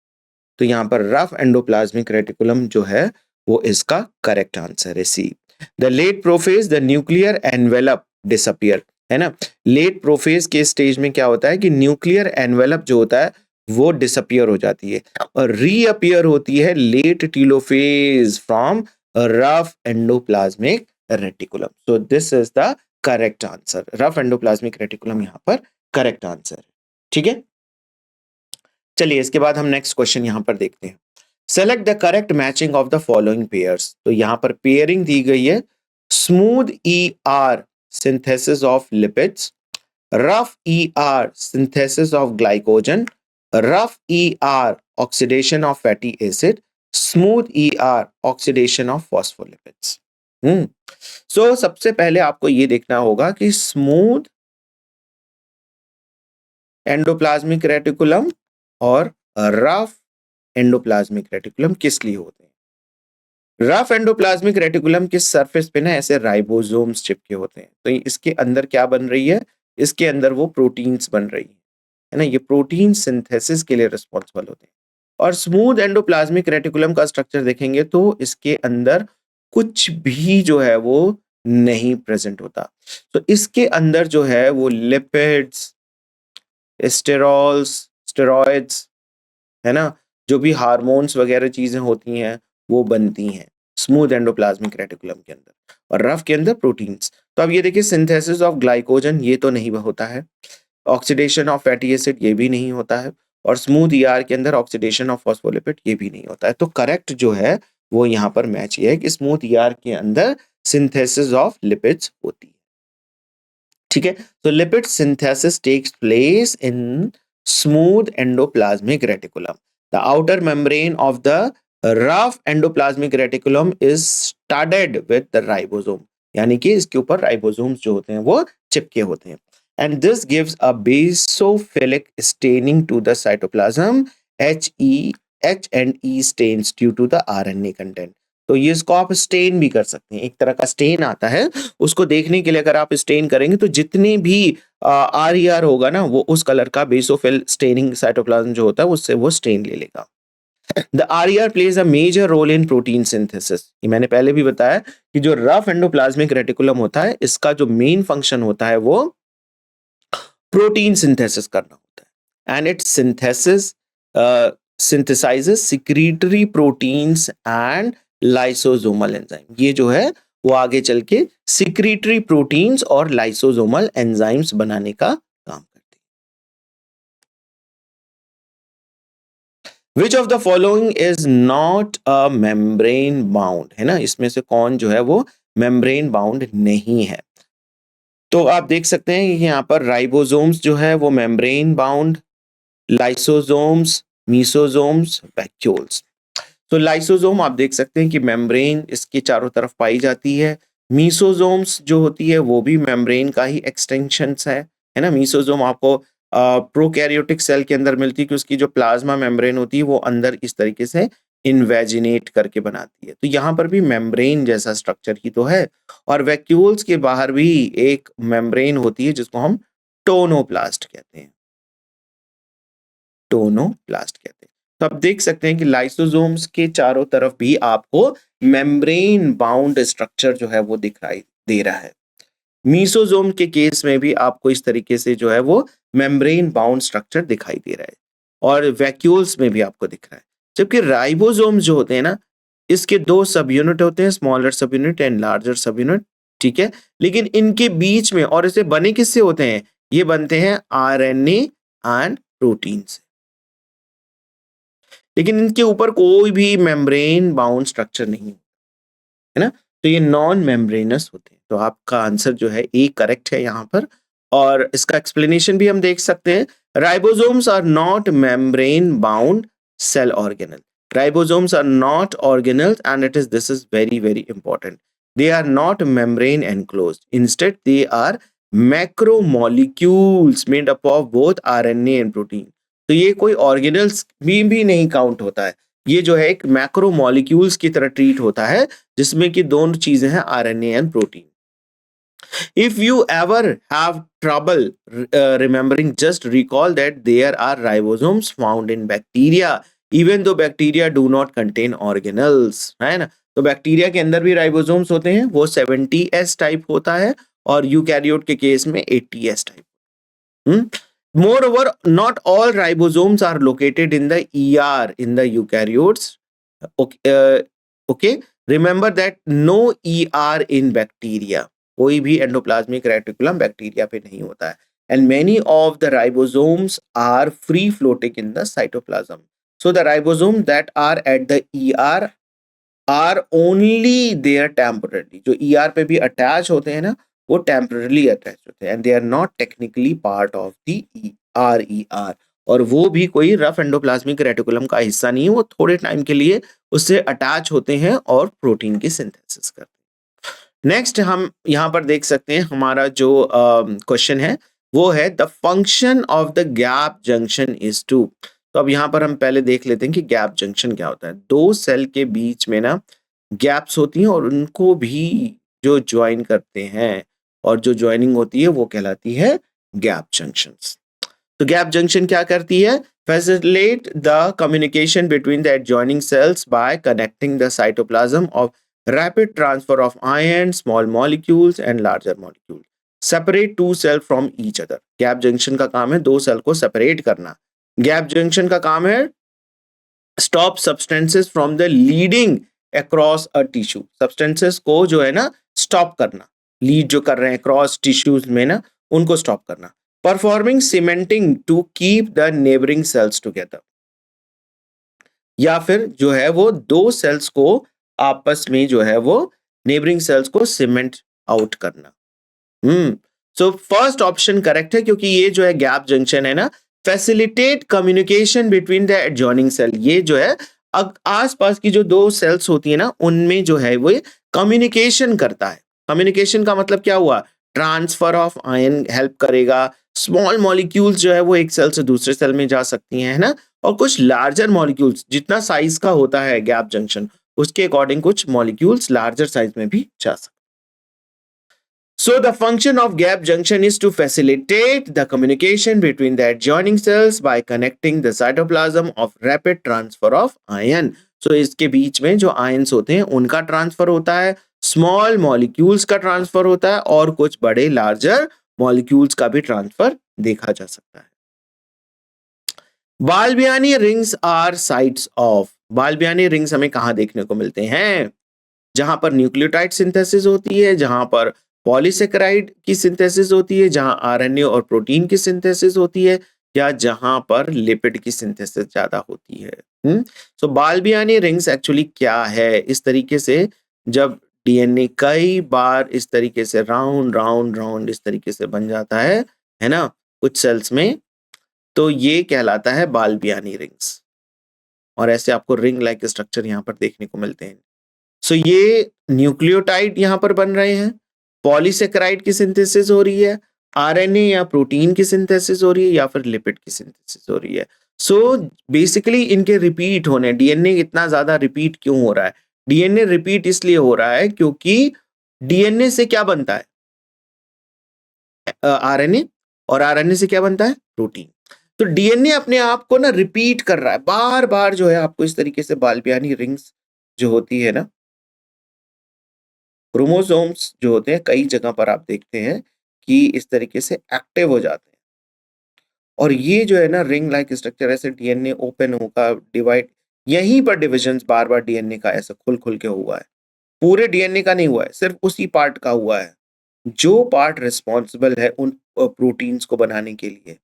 तो यहाँ पर रफ एंडोप्लाज्मिक रेटिकुलम जो है वो इसका करेक्ट आंसर है C. The late prophase the nuclear envelope disappear, है ना, लेट प्रोफेज के स्टेज में क्या होता है कि न्यूक्लियर एनवेलप जो होता है वो डिसअपियर हो जाती है और रीअपियर होती है late telophase from rough endoplasmic reticulum. So this is the correct answer, rough endoplasmic reticulum यहाँ पर करेक्ट आंसर है। ठीक है, चलिए इसके बाद हम नेक्स्ट क्वेश्चन यहां पर देखते हैं। Select the correct matching of the following pairs, तो यहां पर पेयरिंग दी गई है smooth E R synthesis of lipids, rough E R synthesis of glycogen, rough E R oxidation of fatty acid, smooth E R oxidation of phospholipids. So सबसे पहले आपको ये देखना होगा कि स्मूथ एंडोप्लाज्मिक रेटिकुलम और रफ एंडोप्लाज्मिक रेटिकुलम किस लिए होते हैं? रफ एंडोप्लाज्मिक रेटिकुलम के सरफेस पे ना ऐसे राइबोसोम्स चिपके होते हैं, तो इसके अंदर क्या बन रही है? इसके अंदर वो प्रोटीन्स बन रही है ना, ये प्रोटीन सिंथेसिस के लिए रिस्पॉन्सिबल होते हैं। और स्मूथ एंडोप्लाज्मिक रेटिकुलम का स्ट्रक्चर देखेंगे तो इसके अंदर कुछ भी जो है वो नहीं प्रेजेंट होता। तो इसके अंदर जो है वो लिपिड्स, स्टेरॉइड्स, है ना, जो भी हार्मोन्स वगैरह चीजें होती हैं वो बनती हैं स्मूथ एंडोप्लाज्मिक रेटिकुलम के अंदर, और रफ के अंदर प्रोटीन्स। तो अब ये देखिए, सिंथेसिस ऑफ ग्लाइकोजन ये तो नहीं होता है, ऑक्सीडेशन ऑफ फैटी एसिड ये भी नहीं होता है, और स्मूथ ईआर के अंदर ऑक्सीडेशन ऑफ फॉस्फोलिपिड ये भी नहीं होता है। तो करेक्ट जो है वो यहाँ पर मैच ये है कि स्मूथ ईआर के अंदर सिंथेसिस ऑफ लिपिड्स होती है। ठीक है, तो lipid synthesis takes place in smooth endoplasmic reticulum. The outer membrane of the rough endoplasmic reticulum is studded with the ribosome, यानी कि इसके ऊपर राइबोसोम्स जो होते हैं वो चिपके होते हैं। And this gives a basophilic staining to the cytoplasm, H and E stains due to the RNA content. तो ये इसको आप स्टेन भी कर सकते हैं, एक तरह का स्टेन आता है, उसको देखने के लिए अगर आप स्टेन करेंगे तो जितने भी RER होगा ना वो उस कलर का बेसोफिल स्टेनिंग साइटोप्लाज्म जो होता है उससे वो स्टेन ले लेगा। The RER plays a major role in protein synthesis. ये मैंने पहले भी बताया कि जो रफ एंडोप्लाज्मिक रेटिकुलम होता है इसका जो मेन फंक्शन होता है वो प्रोटीन सिंथेसिस करना होता है, and it synthesizes secretory proteins and lysosomal enzyme। ये जो है वो आगे चल के secretory proteins और lysosomal enzymes बनाने का काम करते हैं। Which of the following is not a membrane bound, है ना, इसमें से कौन जो है वो membrane bound नहीं है। तो आप देख सकते हैं यहाँ पर राइबोसोम्स जो है वो membrane bound, lysosomes, mesosomes, vacuoles. तो लाइसोसोम आप देख सकते हैं कि मेम्ब्रेन इसके चारों तरफ पाई जाती है। मीसोसोम्स जो होती है वो भी मेम्ब्रेन का ही एक्सटेंशंस है ना। मीसोसोम आपको प्रोकैरियोटिक सेल के अंदर मिलती है कि उसकी जो प्लाज्मा मेम्ब्रेन होती है वो अंदर इस तरीके से इन्वेजिनेट करके बनाती है। तो यहाँ पर भी मेम्ब्रेन जैसा स्ट्रक्चर ही तो है। और वैक्यूल्स के बाहर भी एक मेम्ब्रेन होती है जिसको हम टोनोप्लास्ट कहते हैं, टोनोप्लास्ट कहते हैं। तो आप देख सकते हैं कि लाइसोसोम्स के चारों तरफ भी आपको मेम्ब्रेन बाउंड स्ट्रक्चर जो है वो दिखाई दे रहा है। मीसोसोम के केस में भी आपको इस तरीके से जो है वो मेम्ब्रेन बाउंड स्ट्रक्चर दिखाई दे रहा है, और वैक्यूल्स में भी आपको दिख रहा है। जबकि राइबोसोम्स जो होते हैं ना, इसके दो सब यूनिट होते हैं, स्मॉलर सब यूनिट एंड लार्जर सब यूनिट, ठीक है। लेकिन इनके बीच में, और इसे बने किससे होते हैं, ये बनते हैं RNA एंड प्रोटीन से, लेकिन इनके ऊपर कोई भी मेम्ब्रेन बाउंड स्ट्रक्चर नहीं है ना। तो ये नॉन मेम्ब्रेनस होते हैं। तो आपका आंसर जो है ए करेक्ट है यहाँ पर। और इसका एक्सप्लेनेशन भी हम देख सकते हैं। Ribosomes are not membrane bound cell organelle. Ribosomes are not organelles, and this is very, very important. They are not membrane enclosed. Instead, they are macromolecules made up of both RNA and protein. तो ये कोई organelles भी नहीं count होता है। ये जो है एक मैक्रो मॉलिक्यूल्स की तरह ट्रीट होता है जिसमें कि दोनों चीजें हैं, RNA and protein. If you ever have trouble remembering, just recall that there are ribosomes found in bacteria, even though bacteria do not contain organelles, है ना। तो बैक्टीरिया के अंदर भी राइबोसोम्स होते हैं, वो 70S टाइप होता है, और यूकैरियोट के केस में 80S type. Moreover, not all ribosomes are located in the ER in the eukaryotes. Okay, remember that no ER in bacteria. कोई भी एंडोप्लाज्मिक रेटिकुलम बैक्टीरिया पे नहीं होता है। And many of the ribosomes are free floating in the cytoplasm. So the ribosomes that are at the ER are only there temporarily. जो ER पे भी attach होते हैं ना, वो टेम्परली अटैच होते हैं, and they are not technically part of the RER। और वो भी कोई रफ एंडोप्लाज्मिक रेटिकुलम का हिस्सा नहीं है, वो थोड़े टाइम के लिए उससे अटैच होते हैं और प्रोटीन की सिंथेसिस करते हैं। नेक्स्ट हम यहाँ पर देख सकते हैं, हमारा जो क्वेश्चन है वो है the function of the gap junction is to. तो अब यहाँ पर हम पहले देख लेते हैं कि गैप जंक्शन क्या होता है। दो सेल के बीच में ना गैप्स होती हैं और उनको भी जो ज्वाइन करते हैं, और जो ज्वाइनिंग होती है वो कहलाती है गैप जंक्शंस। तो गैप जंक्शन क्या करती है, facilitate the communication between the adjoining cells by connecting the cytoplasm of rapid transfer of iron, small molecules and larger molecules. Separate two cells from each other. Gap junction का काम है दो cell को separate करना. Gap junction का काम है stop substances from the leading across a tissue. Substances को जो है ना स्टॉप करना, लीड जो कर रहे हैं क्रॉस टिश्यूज में ना, उनको स्टॉप करना. Performing cementing to keep the neighbouring cells together. या फिर जो है वो दो सेल्स को आपस में जो है वो नेबरिंग सेल्स को सीमेंट आउट करना. सो फर्स्ट ऑप्शन करेक्ट है क्योंकि ये जो है गैप जंक्शन है ना, facilitate communication between the adjoining cell. ये जो है आसपास की जो दो सेल्स होती है ना, उनमें जो है वो कम्युनिकेशन करता है. कम्युनिकेशन का मतलब क्या हुआ? ट्रांसफर ऑफ आयन हेल्प करेगा. स्मॉल मॉलिक्यूल्स जो है वो एक सेल से दूसरे सेल में जा सकती हैं, है ना. और कुछ लार्जर मॉलिक्यूल्स, जितना साइज का होता है गैप जंक्शन, उसके अकॉर्डिंग कुछ मॉलिक्यूल्स लार्जर साइज में भी जा सकते. So the function of gap junction is to facilitate the communication between the adjoining cells by connecting the cytoplasm of rapid transfer of ion. So इसके बीच में जो ions होते हैं उनका ट्रांसफर होता है, स्मॉल मॉलिक्यूल्स का ट्रांसफर होता है और कुछ बड़े लार्जर मॉलिक्यूल्स का भी ट्रांसफर देखा जा सकता है. Balbiani rings are sites of. Balbiani rings हमें कहां देखने को मिलते हैं? जहां पर न्यूक्लियोटाइड सिंथेसिस होती है, जहां पर पॉलीसेकेराइड की सिंथेसिस होती है, जहां आरएनए और प्रोटीन की सिंथेसिस होती है, या जहां पर लिपिड की सिंथेसिस ज्यादा होती है. सो बाल्बियानी रिंग्स एक्चुअली क्या है? इस तरीके से जब डीएनए कई बार इस तरीके से राउंड राउंड राउंड इस तरीके से बन जाता है ना, कुछ सेल्स में, तो ये कहलाता है बाल्बियानी रिंग्स. और ऐसे आपको रिंग लाइक स्ट्रक्चर यहाँ पर देखने को मिलते हैं. सो ये न्यूक्लियोटाइड यहाँ पर बन रहे हैं, पॉलीसेकेराइड की सिंथेसिस हो रही है, आरएनए या प्रोटीन की सिंथेसिस हो रही है, या फिर लिपिड की सिंथेसिस हो रही है. सो बेसिकली इनके रिपीट होने, डीएनए इतना ज्यादा रिपीट क्यों हो रहा है? डीएनए रिपीट इसलिए हो रहा है क्योंकि डीएनए से क्या बनता है? आरएनए, और आरएनए से क्या बनता है? प्रोटीन. तो डीएनए अपने आप को ना रिपीट कर रहा है बार बार, जो है आपको इस तरीके से बाल्बियानी रिंग्स जो होती है ना, क्रोमोसोम्स जो होते हैं कई जगह पर आप देखते हैं कि इस तरीके से एक्टिव हो जाते हैं. और ये जो है ना रिंग लाइक स्ट्रक्चर, ऐसे डीएनए ओपन होगा, डिवाइड, यहीं पर डिविजन्स बार बार डीएनए का ऐसा खुल खुल के हुआ है. पूरे डीएनए का नहीं हुआ है, सिर्फ उसी पार्ट का हुआ है जो पार्ट रिस्पॉन्सिबल है उन प्रोटीन्स को बनाने के लिए,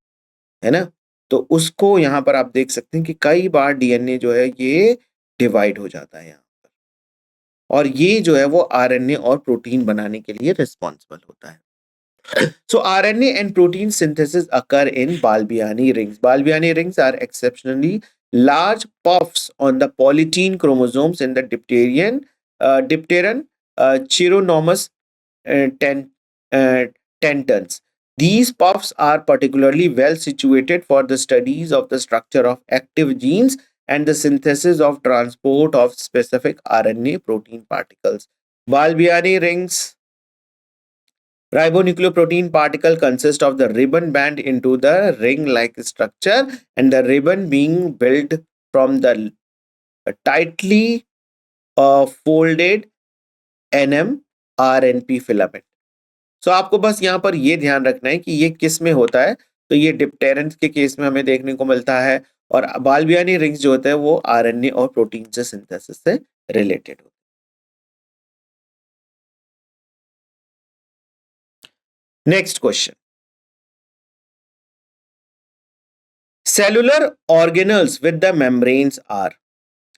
है ना. तो उसको यहाँ पर आप देख सकते हैं कि कई बार डीएनए जो है ये डिवाइड हो जाता है यहाँ पर, और ये जो है वो आरएनए और प्रोटीन बनाने के लिए रिस्पॉन्सिबल होता है. So RNA and protein synthesis occur in Balbiani rings. Balbiani rings are exceptionally large puffs on the polytene chromosomes in the dipteran Chironomus tentans. These puffs are particularly well situated for the studies of the structure of active genes and the synthesis of transport of specific RNA protein particles. Balbiani rings ribonucleoprotein particle consist of the ribbon band into the ring-like structure, and the ribbon being built from the tightly folded NMRNP filament. So आपको बस यहाँ पर ये ध्यान रखना है कि ये किस में होता है. तो ये डिप्टेरन के केस में हमें देखने को मिलता है, और बाल्बियानी रिंग्स जो होते हैं वो आरएनए और प्रोटीन से सिंथेसिस से रिलेटेड होते हैं. Next question, cellular organelles with the membranes are.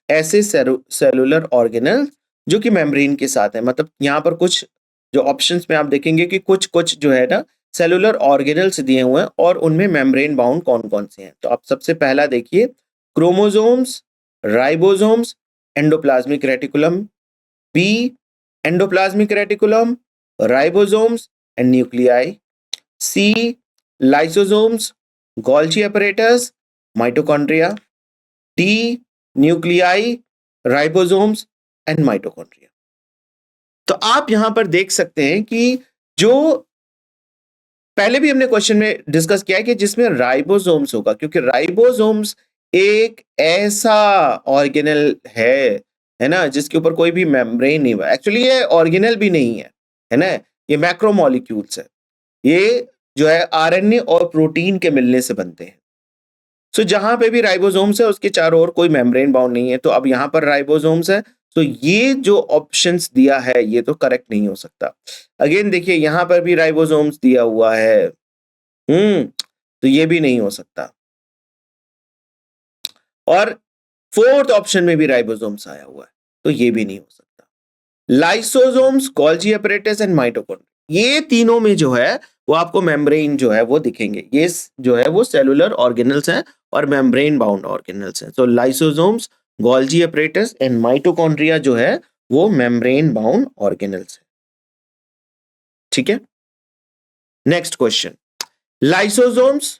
ऐसे सेलुलर ऑर्गेनल्स जो कि मेम्ब्रेन के साथ है, मतलब यहाँ पर कुछ जो ऑप्शंस में आप देखेंगे कि कुछ कुछ जो है ना सेलुलर ऑर्गेनल्स दिए हुए हैं और उनमें मेम्ब्रेन बाउंड कौन कौन से हैं. तो आप सबसे पहला देखिए, chromosomes, ribosomes, endoplasmic reticulum. B, endoplasmic reticulum, ribosomes and nuclei. C, lysosomes, Golgi apparatus, mitochondria. D, nuclei, ribosomes and mitochondria. तो आप यहां पर देख सकते हैं कि जो पहले भी हमने क्वेश्चन में डिस्कस किया है कि जिसमें राइबोसोम्स होगा, क्योंकि राइबोसोम्स एक ऐसा ऑर्गेनल है ना, जिसके ऊपर कोई भी मेम्ब्रेन नहीं हुआ। एक्चुअली ये ऑर्गेनल भी नहीं है ना, ये मैक्रोमोलिक्यूल्स है। ये जो है आरएनए और प्रोटीन के मिलने से बनते हैं। सो जहां पे भी राइबोसोम्स है उसके चारों ओर कोई मेम्ब्रेन बाउंड नहीं है, तो अब यहाँ पर राइबोसोम्स है, तो ये जो ऑप्शंस दिया है ये तो करेक्ट नहीं हो सकता। अगेन देखिए यहां पर भी राइबोसोम्स दिया हुआ है, तो ये भी नहीं हो सकता। और फोर्थ ऑप्शन में भी राइबोसोम्स आया हुआ है, तो ये भी नहीं हो सकता। Lysosomes, Golgi apparatus and mitochondria, ये तीनों में जो है वो आपको मेम्ब्रेन जो है वो दिखेंगे। ये जो है वो सेलुलर ऑर्गेनल्स हैं और मेम्ब्रेन बाउंड ऑर्गेनल्स हैं। तो lysosomes, Golgi apparatus and mitochondria जो है वो मेम्ब्रेन बाउंड ऑर्गेनल्स है। ठीक है, next question. Lysosomes,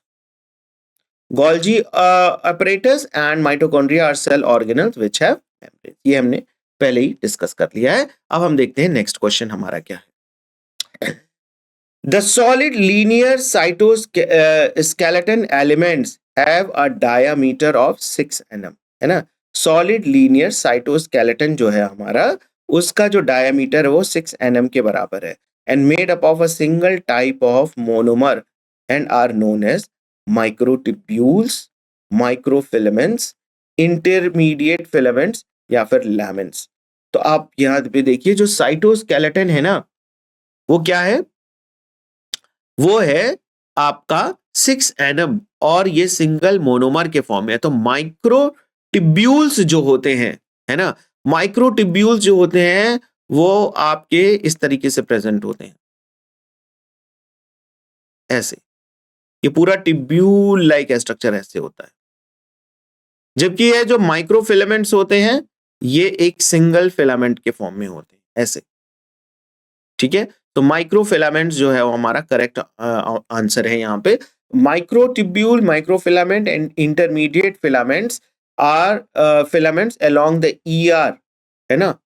Golgi apparatus and mitochondria are cell organelles which have membranes. ये हमने पहले ही डिस्कस कर लिया है। अब हम देखते हैं नेक्स्ट क्वेश्चन हमारा क्या है। The solid linear cytoskeleton elements have a diameter of 6 nm, है ना। सॉलिड लीनियर साइटोस्केलेटन जो है हमारा, उसका जो डायमीटर है वो 6 nm के बराबर है, and made up of a single type of monomer and are known as microtubules, microfilaments, intermediate filaments या फिर लैमेंट्स। तो आप यहां पे देखिए जो साइटोस्केलेटन है ना, वो क्या है, वो है आपका 6 nm और ये सिंगल मोनोमर के फॉर्म में है। तो माइक्रोट्यूब्यूल्स जो होते हैं, है ना, माइक्रोट्यूब्यूल्स जो होते हैं वो आपके इस तरीके से प्रेजेंट होते हैं, ऐसे। ये पूरा ट्यूब्यूल लाइक स्ट्रक्चर ऐसे होता है। जबकि ये जो माइक्रोफिलामेंट्स होते हैं ये एक सिंगल फिलामेंट के फॉर्म में होते हैं, ऐसे। ठीक है, तो माइक्रोफिलामेंट्स जो है वो हमारा करेक्ट आंसर है यहाँ पे। Microtubule, microfilament and intermediate filaments are filaments along the ER, है ना,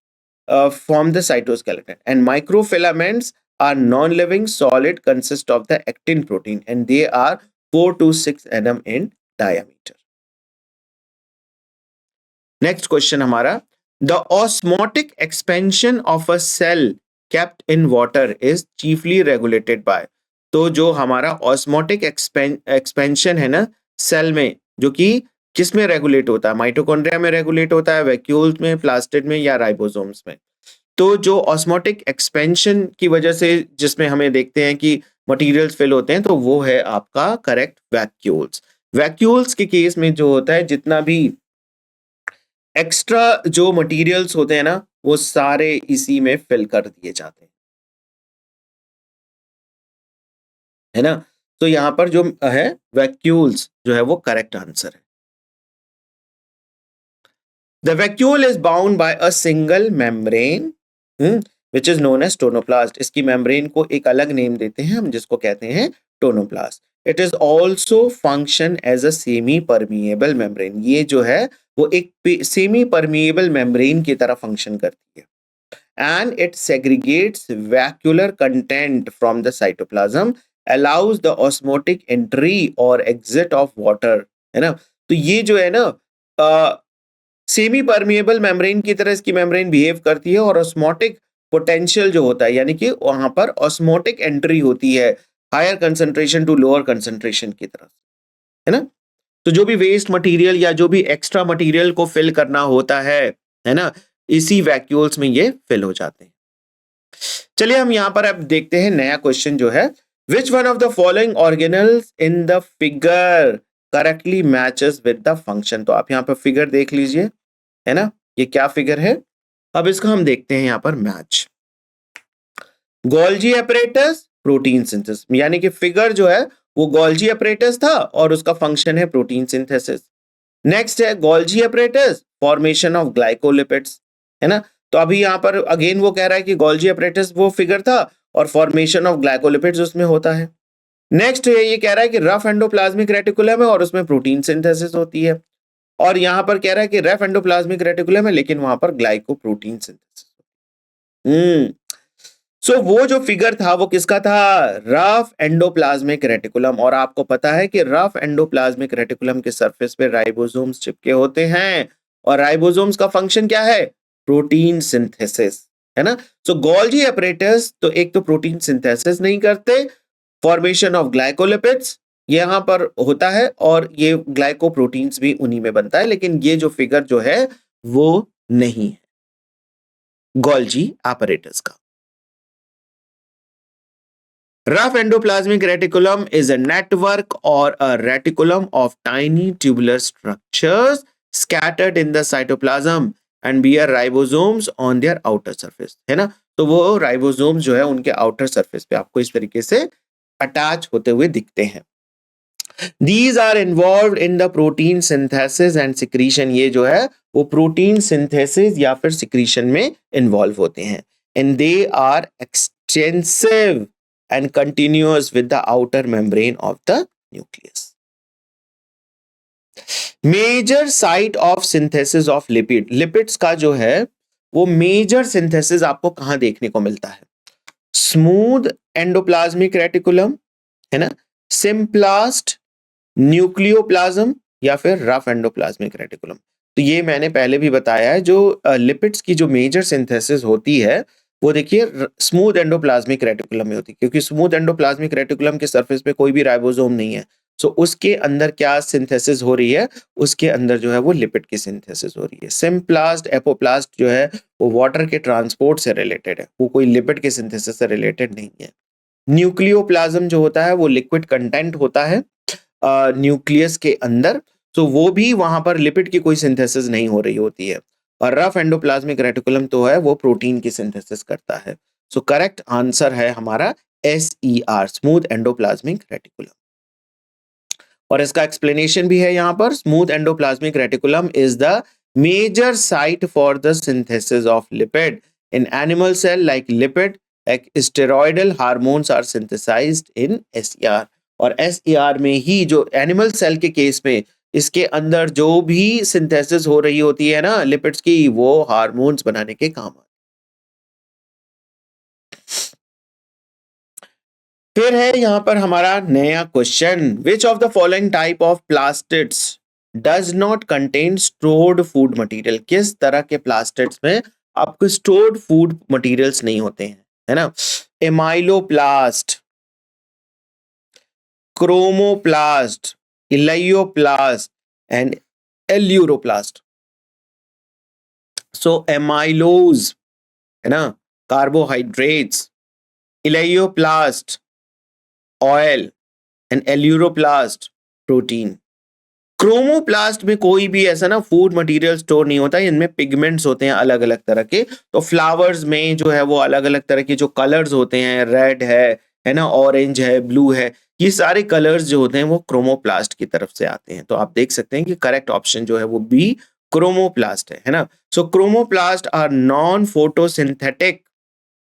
form the cytoskeleton, and microfilaments are non-living solid consist of the actin protein and they are 4 to 6 nm in diameter. Next question हमारा, the osmotic expansion of a cell kept in water is chiefly regulated by। तो जो हमारा osmotic expansion है ना cell में, जो कि किस में रेगुलेट होता है, माइटोकॉन्ड्रिया में रेगुलेट होता है, वैक्यूल्स में, प्लास्टिड में या राइबोसोम्स में। तो जो ऑस्मोटिक एक्सपेंशन की वजह से जिसमें हमें देखते हैं कि मटेरियल्स फिल होते हैं, तो वो है आपका करेक्ट वैक्यूल्स। वैक्यूल्स के केस में जो होता है जितना भी एक्स्ट्रा जो मटेरियल्स होते हैं ना वो सारे इसी में फिल कर दिए जाते हैं, है ना। तो यहां पर जो है वैक्यूल्स जो है वो करेक्ट आंसर है। The vacuole is bound by a single membrane, which is known as tonoplast. इसकी मेम्ब्रेन को एक अलग नेम देते हैं हम, जिसको कहते हैं tonoplast. It is also function as a semi permeable membrane. ये जो है वो एक सेमी परमिएबल मेम्ब्रेन की तरह फंक्शन करती है। And it segregates vacuolar content from the cytoplasm, allows the osmotic entry or exit of water, है ना। तो ये जो है ना सेमी परमिएबल मेम्ब्रेन की तरह इसकी मेम्ब्रेन बिहेव करती है, और ऑस्मोटिक पोटेंशियल जो होता है, यानी कि वहां पर ऑस्मोटिक एंट्री होती है higher concentration to lower concentration की तरफ, है ना। तो जो भी वेस्ट मटेरियल या जो भी एक्स्ट्रा मटेरियल को फिल करना होता है ना, इसी वैक्यूल्स में ये फिल हो जाते हैं। चलिए हम यहां पर अब देखते हैं नया क्वेश्चन जो है, which one of the following organelles in the figure correctly matches with the function. तो आप यहां पर फिगर देख लीजिए, है ना, ये क्या फिगर है। अब इसका हम देखते हैं यहां पर match. Golgi apparatus, protein synthesis, यानी कि फिगर जो है वो गोल्जी apparatus था और उसका फंक्शन है प्रोटीन सिंथेसिस। नेक्स्ट है Golgi apparatus, formation of glycolipids, है ना। तो अभी यहां पर अगेन वो कह रहा है कि गोल्जी apparatus वो फिगर था और फॉर्मेशन ऑफ ग्लाइकोलिपिड्स उसमें होता है। नेक्स्ट ये कह रहा है कि रफ एंडोप्लाज्मिक रेटिकुलम है और उसमें प्रोटीन सिंथेसिस होती है, और यहां पर कह रहा है कि रफ एंडोप्लाज्मिक रेटिकुलम है लेकिन वहां पर ग्लाइकोप्रोटीन सिंथेसिस। सो वो जो फिगर था वो किसका था? Rough endoplasmic reticulum. और आपको पता है कि रफ एंडोप्लाज्मिक रेटिकुलम के सरफेस पे राइबोसोम्स चिपके होते हैं, और राइबोसोम्स का फंक्शन क्या है? प्रोटीन सिंथेसिस, है ना। सो गोल्जी अपरेटस तो एक तो प्रोटीन सिंथेसिस नहीं करते, फॉर्मेशन ऑफ ग्लाइकोलिपिड्स यहां पर होता है, और ये ग्लाइकोप्रोटीन्स भी उन्हीं में बनता है, लेकिन ये जो फिगर जो है वो नहीं है गोल्जी apparatus का। Rough endoplasmic reticulum is a network or a reticulum of tiny tubular structures scattered in the cytoplasm and bear ribosomes on their outer surface, है ना। तो वो राइबोसोम्स जो है उनके आउटर सरफेस पे आपको इस तरीके से अटैच होते हुए दिखते हैं। These are involved in the protein synthesis and secretion। ये जो है वो प्रोटीन सिंथेसिस या फिर सिक्रीशन में इन्वॉल्व होते हैं। And they are extensive and continuous with the outer membrane of the nucleus. Major site of synthesis of lipid। lipids का जो है वो मेजर सिंथेसिस आपको कहां देखने को मिलता है? स्मूथ एंडोप्लाज्मिक रेटिकुलम, है ना, सिम्प्लास्ट, न्यूक्लियोप्लाज्म या फिर रफ एंडोप्लाज्मिक रेटिकुलम। तो ये मैंने पहले भी बताया है, जो लिपिड्स की जो मेजर सिंथेसिस होती है वो देखिए स्मूथ एंडोप्लाज्मिक रेटिकुलम में होती है, क्योंकि स्मूथ एंडोप्लाज्मिक रेटिकुलम के सरफेस पे कोई भी राइबोसोम नहीं है। सो उसके अंदर क्या सिंथेसिस हो रही है? उसके अंदर जो है वो लिपिड की सिंथेसिस हो रही है। सिम्प्लास्ट, एपोप्लास्ट जो है वो वाटर के ट्रांसपोर्ट से रिलेटेड है, वो कोई लिपिड के सिंथेसिस से रिलेटेड नहीं है। न्यूक्लियोप्लाज्म जो होता है वो लिक्विड कंटेंट होता है न्यूक्लियस के अंदर, तो वो भी वहां पर लिपिड की कोई सिंथेसिस नहीं हो रही होती है। और रफ एंडोप्लाज्मिक रेटिकुलम तो है वो प्रोटीन की सिंथेसिस करता है। सो करेक्ट आंसर है हमारा SER, स्मूथ एंडोप्लाज्मिक रेटिकुलम। और इसका एक्सप्लेनेशन भी है यहाँ पर। Smooth endoplasmic reticulum is the major site for the synthesis of lipid in animal cell like lipid steroidal hormones are synthesised in SER। और SER में ही जो एनिमल सेल के केस में इसके अंदर जो भी सिंथेसिस हो रही होती है ना लिपिड्स की, वो हार्मोन्स बनाने के काम आती है। फिर है यहां पर हमारा नया question, which of the following type of plastids does not contain stored food material. किस तरह के प्लास्टिड्स में आपको स्टोर्ड फूड मटेरियल्स नहीं होते हैं, है ना। Amyloplast, chromoplast, elaioplast and aleuroplast. So amylose, है ना, carbohydrates, elaioplast oil and aleuroplast protein. Chromoplast में कोई भी ऐसा ना फूड मटेरियल स्टोर नहीं होता, इनमें पिगमेंट्स होते हैं अलग अलग तरह के। तो फ्लावर्स में जो है वो अलग अलग तरह के जो कलर्स होते हैं, रेड है ना, ऑरेंज है, ब्लू है, ये सारे कलर्स जो होते हैं वो क्रोमोप्लास्ट की तरफ से आते हैं। तो आप देख सकते हैं कि करेक्ट ऑप्शन जो है वो बी क्रोमोप्लास्ट है ना। So chromoplast are non photosynthetic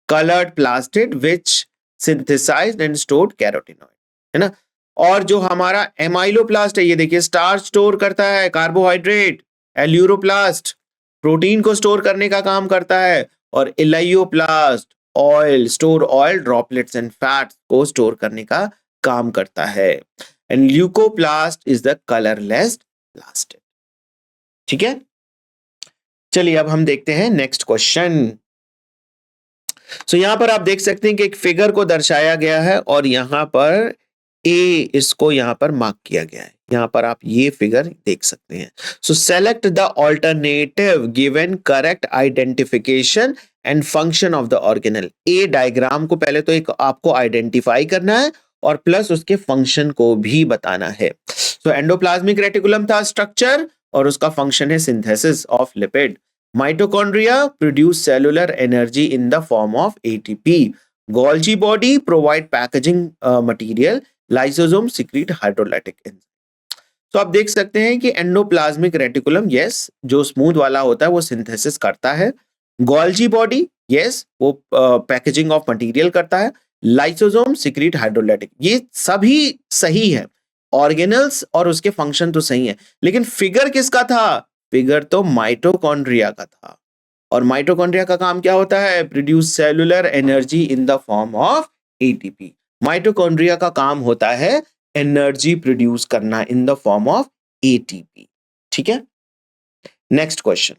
colored plastid which synthesized and stored carotenoid, है ना। और जो हमारा एमाइलोप्लास्ट है ये देखिए स्टार्च स्टोर करता है, कार्बोहाइड्रेट। एल्यूरोप्लास्ट प्रोटीन को स्टोर करने का काम करता है, और elaioplast oil, store oil droplets and fats को स्टोर करने का काम करता है। And leucoplast is the colourless plastid. ठीक है, चलिए अब हम देखते हैं नेक्स्ट क्वेश्चन। सो यहां पर आप देख सकते हैं कि एक फिगर को दर्शाया गया है और यहां पर ए इसको यहां पर मार्क किया गया है। यहां पर आप ये फिगर देख सकते हैं। सो select the alternative given correct identification and function of the organelle. A diagram को पहले तो एक आपको आइडेंटिफाई करना है और प्लस उसके फंक्शन को भी बताना है। सो एंडोप्लाज्मिक रेटिकुलम था स्ट्रक्चर और उसका फंक्शन है synthesis of lipid. Mitochondria produce cellular energy in the form of ATP. Golgi body provide packaging material. Lysosome secrete hydrolytic enzyme. तो आप देख सकते हैं कि एंडोप्लाज्मिक रेटिकुलम यस जो स्मूथ वाला होता है वो सिंथेसिस करता है। गोल्जी बॉडी यस वो पैकेजिंग ऑफ मटेरियल करता है। लाइसोसोम सिक्रीट हाइड्रोलाइटिक, ये सभी सही है। ऑर्गेनल्स और उसके फंक्शन तो सही है, लेकिन फिगर किसका था? फिगर तो माइटोकॉन्ड्रिया का था। और माइटोकॉन्ड्रिया का काम क्या होता है? Produce cellular energy in the form of ATP. Mitochondria का काम होता है एनर्जी प्रोड्यूस करना in the form of ATP. ठीक है, नेक्स्ट क्वेश्चन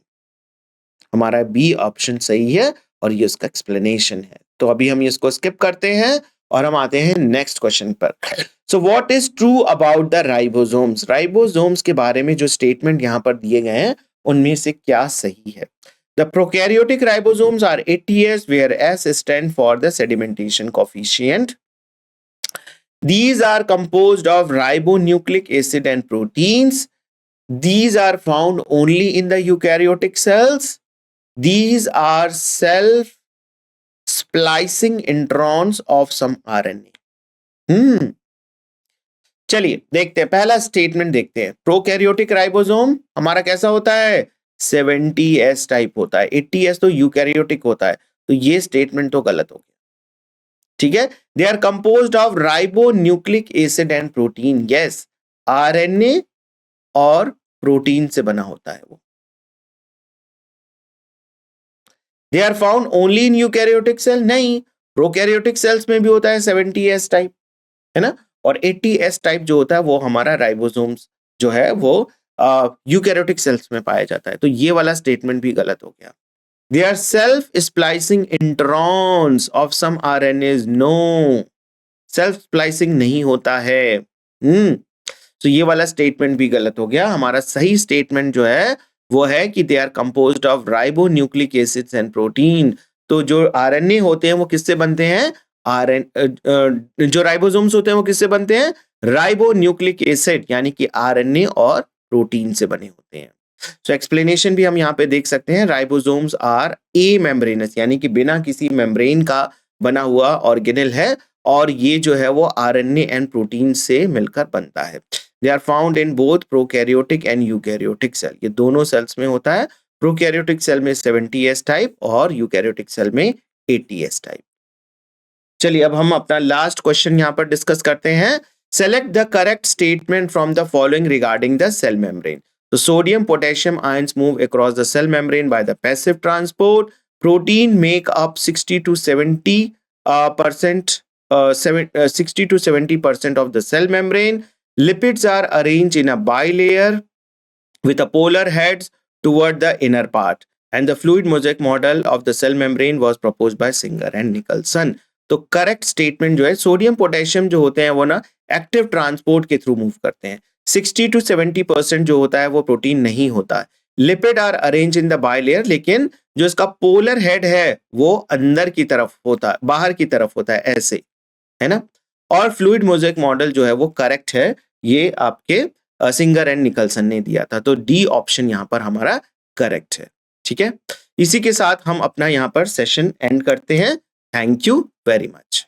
हमारा बी ऑप्शन सही है और ये उसका एक्सप्लेनेशन है। तो अभी हम इसको स्किप करते हैं और हम आते हैं नेक्स्ट क्वेश्चन पर। So what is true about the ribosomes? Ribosomes के बारे में जो स्टेटमेंट यहाँ पर दिए गए हैं उनमें से क्या सही है? The prokaryotic ribosomes are ATS, where S stand for the sedimentation coefficient. These are composed of ribonucleic acid and proteins. These are found only in the eukaryotic cells. These are self-splicing introns of some RNA. चलिए देखते हैं, पहला statement देखते हैं। Prokaryotic ribosome हमारा कैसा होता है? 70S टाइप होता है। 80S तो यूकैरियोटिक होता है, तो ये स्टेटमेंट तो गलत हो गया। ठीक है, they are composed of ribonucleic acid and protein. Yes, RNA और प्रोटीन से बना होता है वो। They are found only in eukaryotic cell, नहीं, प्रोकैरियोटिक सेल्स में भी होता है 70S टाइप, है ना। और 80S टाइप जो होता है वो हमारा राइबोसोम्स जो है वो यूकैरियोटिक सेल्स में पाया जाता है। तो ये वाला स्टेटमेंट भी गलत हो गया। They are self-splicing introns of some RNAs. No, self-splicing नहीं होता है। तो ये वाला स्टेटमेंट भी गलत हो गया। हमारा सही स्टेटमेंट जो है वो है कि they are composed of ribonucleic acids and protein. तो जो आरएनए होते हैं वो किससे बनते हैं? जो राइबोसोम्स होते हैं वो किससे बनते हैं? राइबोन्यूक्लिक एसिड यानी कि आरएनए और प्रोटीन से बने होते हैं। सो एक्सप्लेनेशन भी हम यहाँ पे देख सकते हैं। राइबोसोम्स आर ए मेम्ब्रेनस यानी कि बिना किसी मेम्ब्रेन का बना हुआ ऑर्गेनेल है और ये जो है वो आरएनए एंड प्रोटीन से मिलकर बनता है। They are found in both prokaryotic and eukaryotic cell. ये दोनों सेल्स में होता है। प्रोकैरियोटिक सेल में 70S टाइप और यूकैरियोटिक सेल में 80S टाइप। चलिए अब हम अपना लास्ट क्वेश्चन यहाँ पर डिस्कस करते हैं। Select the correct statement from the following regarding the cell membrane. So sodium potassium ions move across the cell membrane by the passive transport. Protein make up 60 to 70% of the cell membrane. Lipids are arranged in a bilayer with a polar heads toward the inner part. And the fluid mosaic model of the cell membrane was proposed by Singer and Nicholson. तो correct statement जो है, sodium potassium जो होते हैं वो ना active transport के through move करते हैं। 60 to 70% जो होता है वो प्रोटीन नहीं होता है। Lipid are arrange in the bilayer, लेकिन जो इसका पोलर हेड है वो अंदर की तरफ होता है, बाहर की तरफ होता है, ऐसे, है ना। और फ्लूइड मोज़ेक मॉडल जो है वो करेक्ट है, ये आपके सिंगर एंड निकलसन ने दिया था। तो डी ऑप्शन यहाँ पर हमारा करेक्ट है। ठीक है, इसी के साथ हम अपना यहाँ पर सेशन एंड करते हैं। Thank you very much.